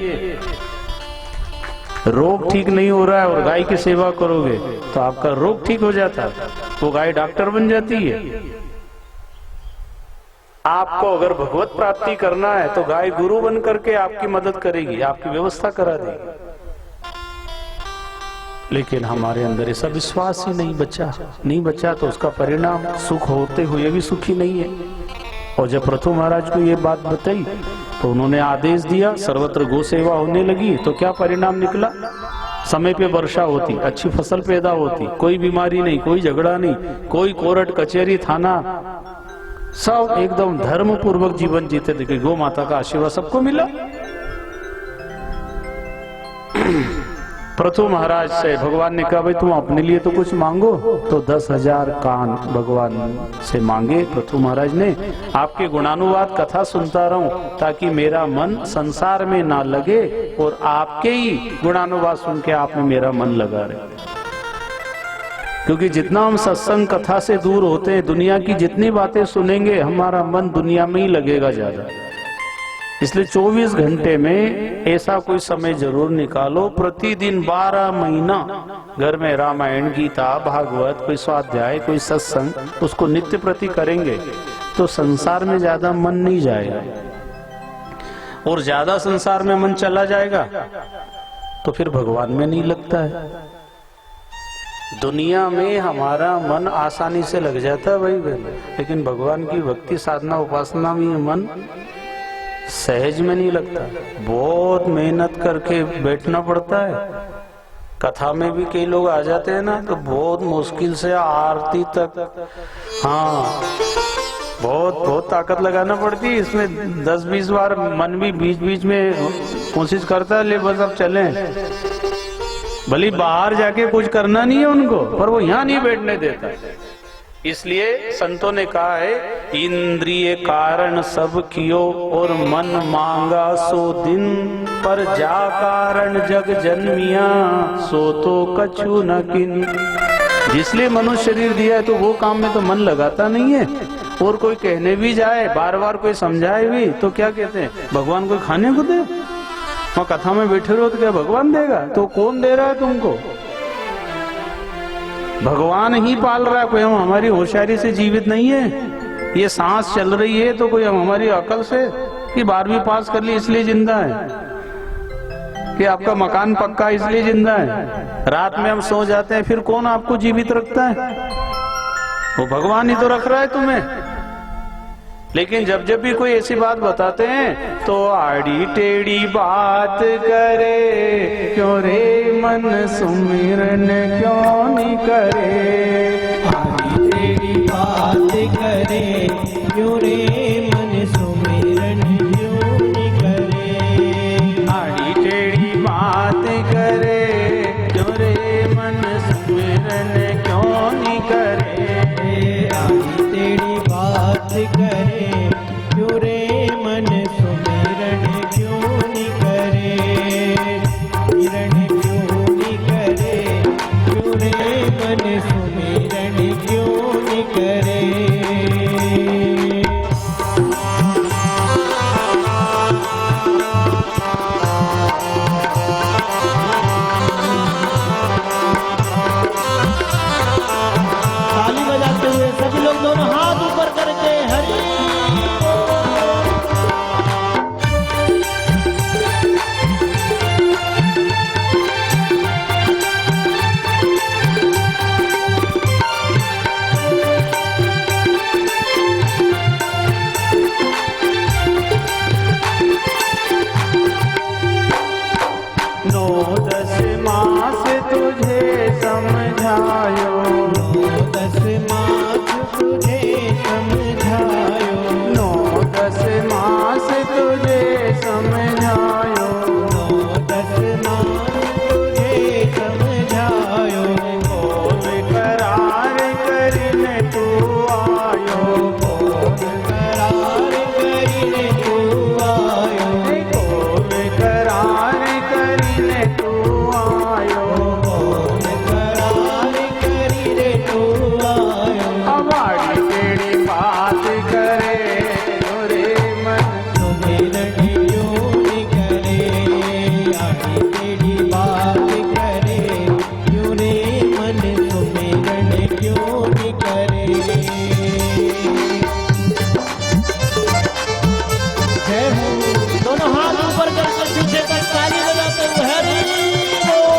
रोग ठीक नहीं हो रहा है, और गाय की सेवा करोगे तो आपका रोग ठीक हो जाता है, वो गाय डॉक्टर बन जाती है। आपको अगर भगवत प्राप्ति करना है तो गाय गुरु बन करके आपकी मदद करेगी, आपकी व्यवस्था करा देगी। लेकिन हमारे अंदर ऐसा विश्वास ही नहीं बचा तो उसका परिणाम सुख होते हुए भी सुखी नहीं है। और जब प्रथु महाराज को ये बात बताई तो उन्होंने आदेश दिया, सर्वत्र गौ सेवा होने लगी, तो क्या परिणाम निकला? समय पे वर्षा होती, अच्छी फसल पैदा होती, कोई बीमारी नहीं, कोई झगड़ा नहीं, कोई कोर्ट कचहरी थाना, सब एकदम धर्म पूर्वक जीवन जीते थे। गौ माता का आशीर्वाद सबको मिला। प्रथु महाराज से भगवान ने कहा, भाई तुम अपने लिए तो कुछ मांगो, तो 10,000 कान भगवान से मांगे प्रथु महाराज ने। आपके गुणानुवाद कथा सुनता रहूं ताकि मेरा मन संसार में ना लगे, और आपके ही गुणानुवाद सुन के आप में मेरा मन लगा रहे। क्योंकि जितना हम सत्संग कथा से दूर होते हैं, दुनिया की जितनी बातें सुनेंगे, हमारा मन दुनिया में ही लगेगा ज्यादा। इसलिए 24 घंटे में ऐसा कोई समय जरूर निकालो, प्रतिदिन 12 महीना घर में रामायण, गीता, भागवत, कोई स्वाध्याय, कोई सत्संग, उसको नित्य प्रति करेंगे तो संसार में ज्यादा मन नहीं जाएगा। और ज्यादा संसार में मन चला जाएगा तो फिर भगवान में नहीं लगता है। दुनिया में हमारा मन आसानी से लग जाता है भाई बहन, लेकिन भगवान की भक्ति साधना उपासना में मन सहज में नहीं लगता। बहुत मेहनत करके बैठना पड़ता है। कथा में भी कई लोग आ जाते हैं ना, तो बहुत मुश्किल से आरती तक, हाँ बहुत ताकत लगाना पड़ती है। इसमें 10-20 बार मन भी बीच बीच में कोशिश करता है, ले बस अब चले। भले बाहर जाके कुछ करना नहीं है उनको, पर वो यहाँ नहीं बैठने देता। इसलिए संतों ने कहा है, इंद्रिय कारण सब कियो और मन मांगा सो दिन, पर जा कारण जग जन्मिया सो तो कछु न किन। जिसलिए मनुष्य शरीर दिया है तो वो काम में तो मन लगाता नहीं है। और कोई कहने भी जाए, बार बार कोई समझाए भी, तो क्या कहते हैं, भगवान कोई खाने को दे, वहाँ कथा में बैठे रहो तो क्या भगवान देगा? तो कौन दे रहा है तुमको? भगवान ही पाल रहा है। कोई हम हमारी होशियारी से जीवित नहीं है। ये सांस चल रही है तो कोई हम हमारी अकल से, कि 12वीं पास कर ली इसलिए जिंदा है, कि आपका मकान पक्का इसलिए जिंदा है। रात में हम सो जाते हैं, फिर कौन आपको जीवित रखता है? वो भगवान ही तो रख रहा है तुम्हें। लेकिन जब जब भी कोई ऐसी बात बताते हैं तो आड़ी टेढ़ी बात करे, क्यों रे मन सुमिरन क्यों नहीं करे। आड़ी टेढ़ी बात करे, क्यों रे मन सुमिरन क्यों नहीं करे। आड़ी टेढ़ी बात करे, क्यों रे मन सुमिरन क्यों नहीं करे। आड़ी टेढ़ी बात करे, क्यों रे मन सुमिरन क्यों नहीं करे। सुमिरन क्यों नहीं करे, क्यों रे मन सुमिरन क्यों नहीं करे। ताली बजाते हुए सभी लोग दोनों हाथ ऊपर करके हरि नौ दस मास तुझे समझायो, 10 मास तुझे समझायो। 9-10 मास तुझे समझायो। 10 मास तुझे समझायो। कोल करार करिने तू आयो, कोल करार करिने तू आयो। कोल करार करिने तू आयो। कोल करार करिने तू आयो। हमारी तेरी बात करे, रे मन सुमिरन क्यों नहीं करे। आड़ी टेढ़ी बात करे, क्यों रे मन सुमिरन क्यों नहीं करे। जय हो। दोनों हाथ ऊपर करके पीछे तक ताली बजाते हुए हरि बोल।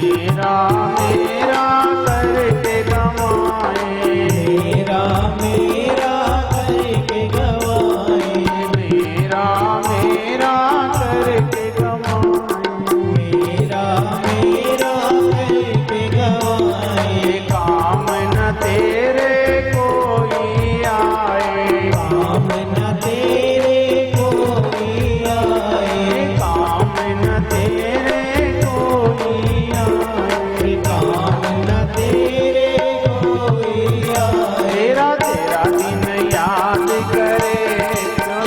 मेरा मेरा करके गवाए, मेरा मेरा करके गवाए। मेरा मेरा करके गवाए। मेरा मेरा करके गवाए। काम न तेरे कोई आए, काम न तेरे कोई आए। काम न तेरे कोई आए। काम न तेरे कोई आए। तेरा तेरा दिन याद करे,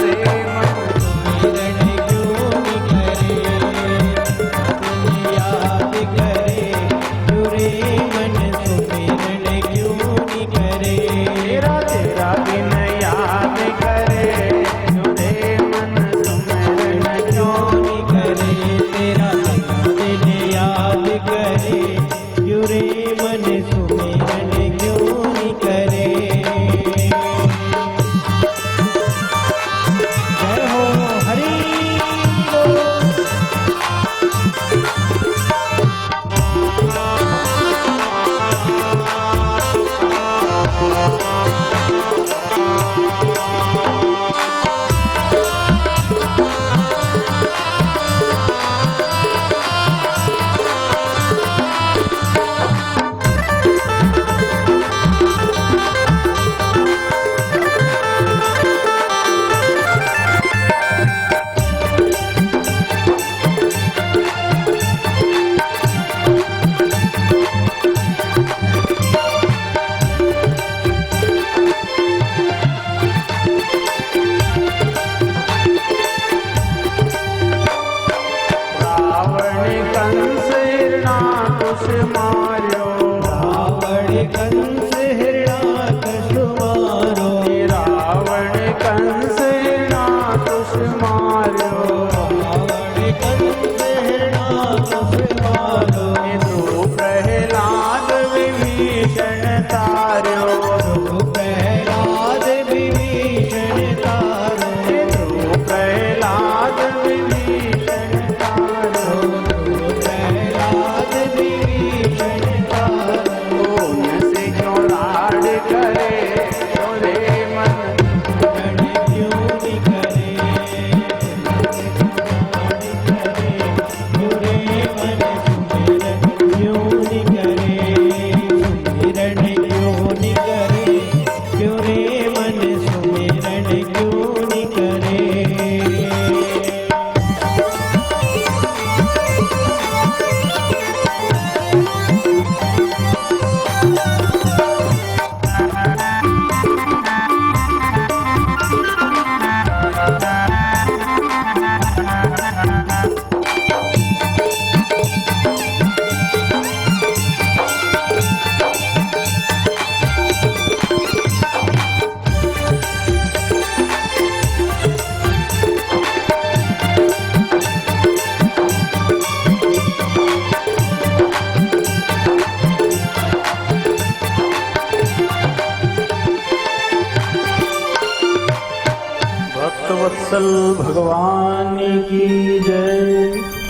रे मन सुमिरन क्यों नहीं करे। तुम याद करे, क्यों रे मन सुमिरन क्यों नहीं करे। तेरा तेरा दिन याद करे, रे मन सुमिरन क्यों नहीं करे। तेरा दिन याद करे, क्यों रे मन सुमिरन क्यों नहीं करे। जय हो हरि बोल। कंस ना कुछ मार्यो, मन सुमिरन क्यों नि करे, सुमिरन क्यों नि करे, क्यों रे मन सुमिरन क्यों नि करे। भक्तवत्सल भगवान की जय।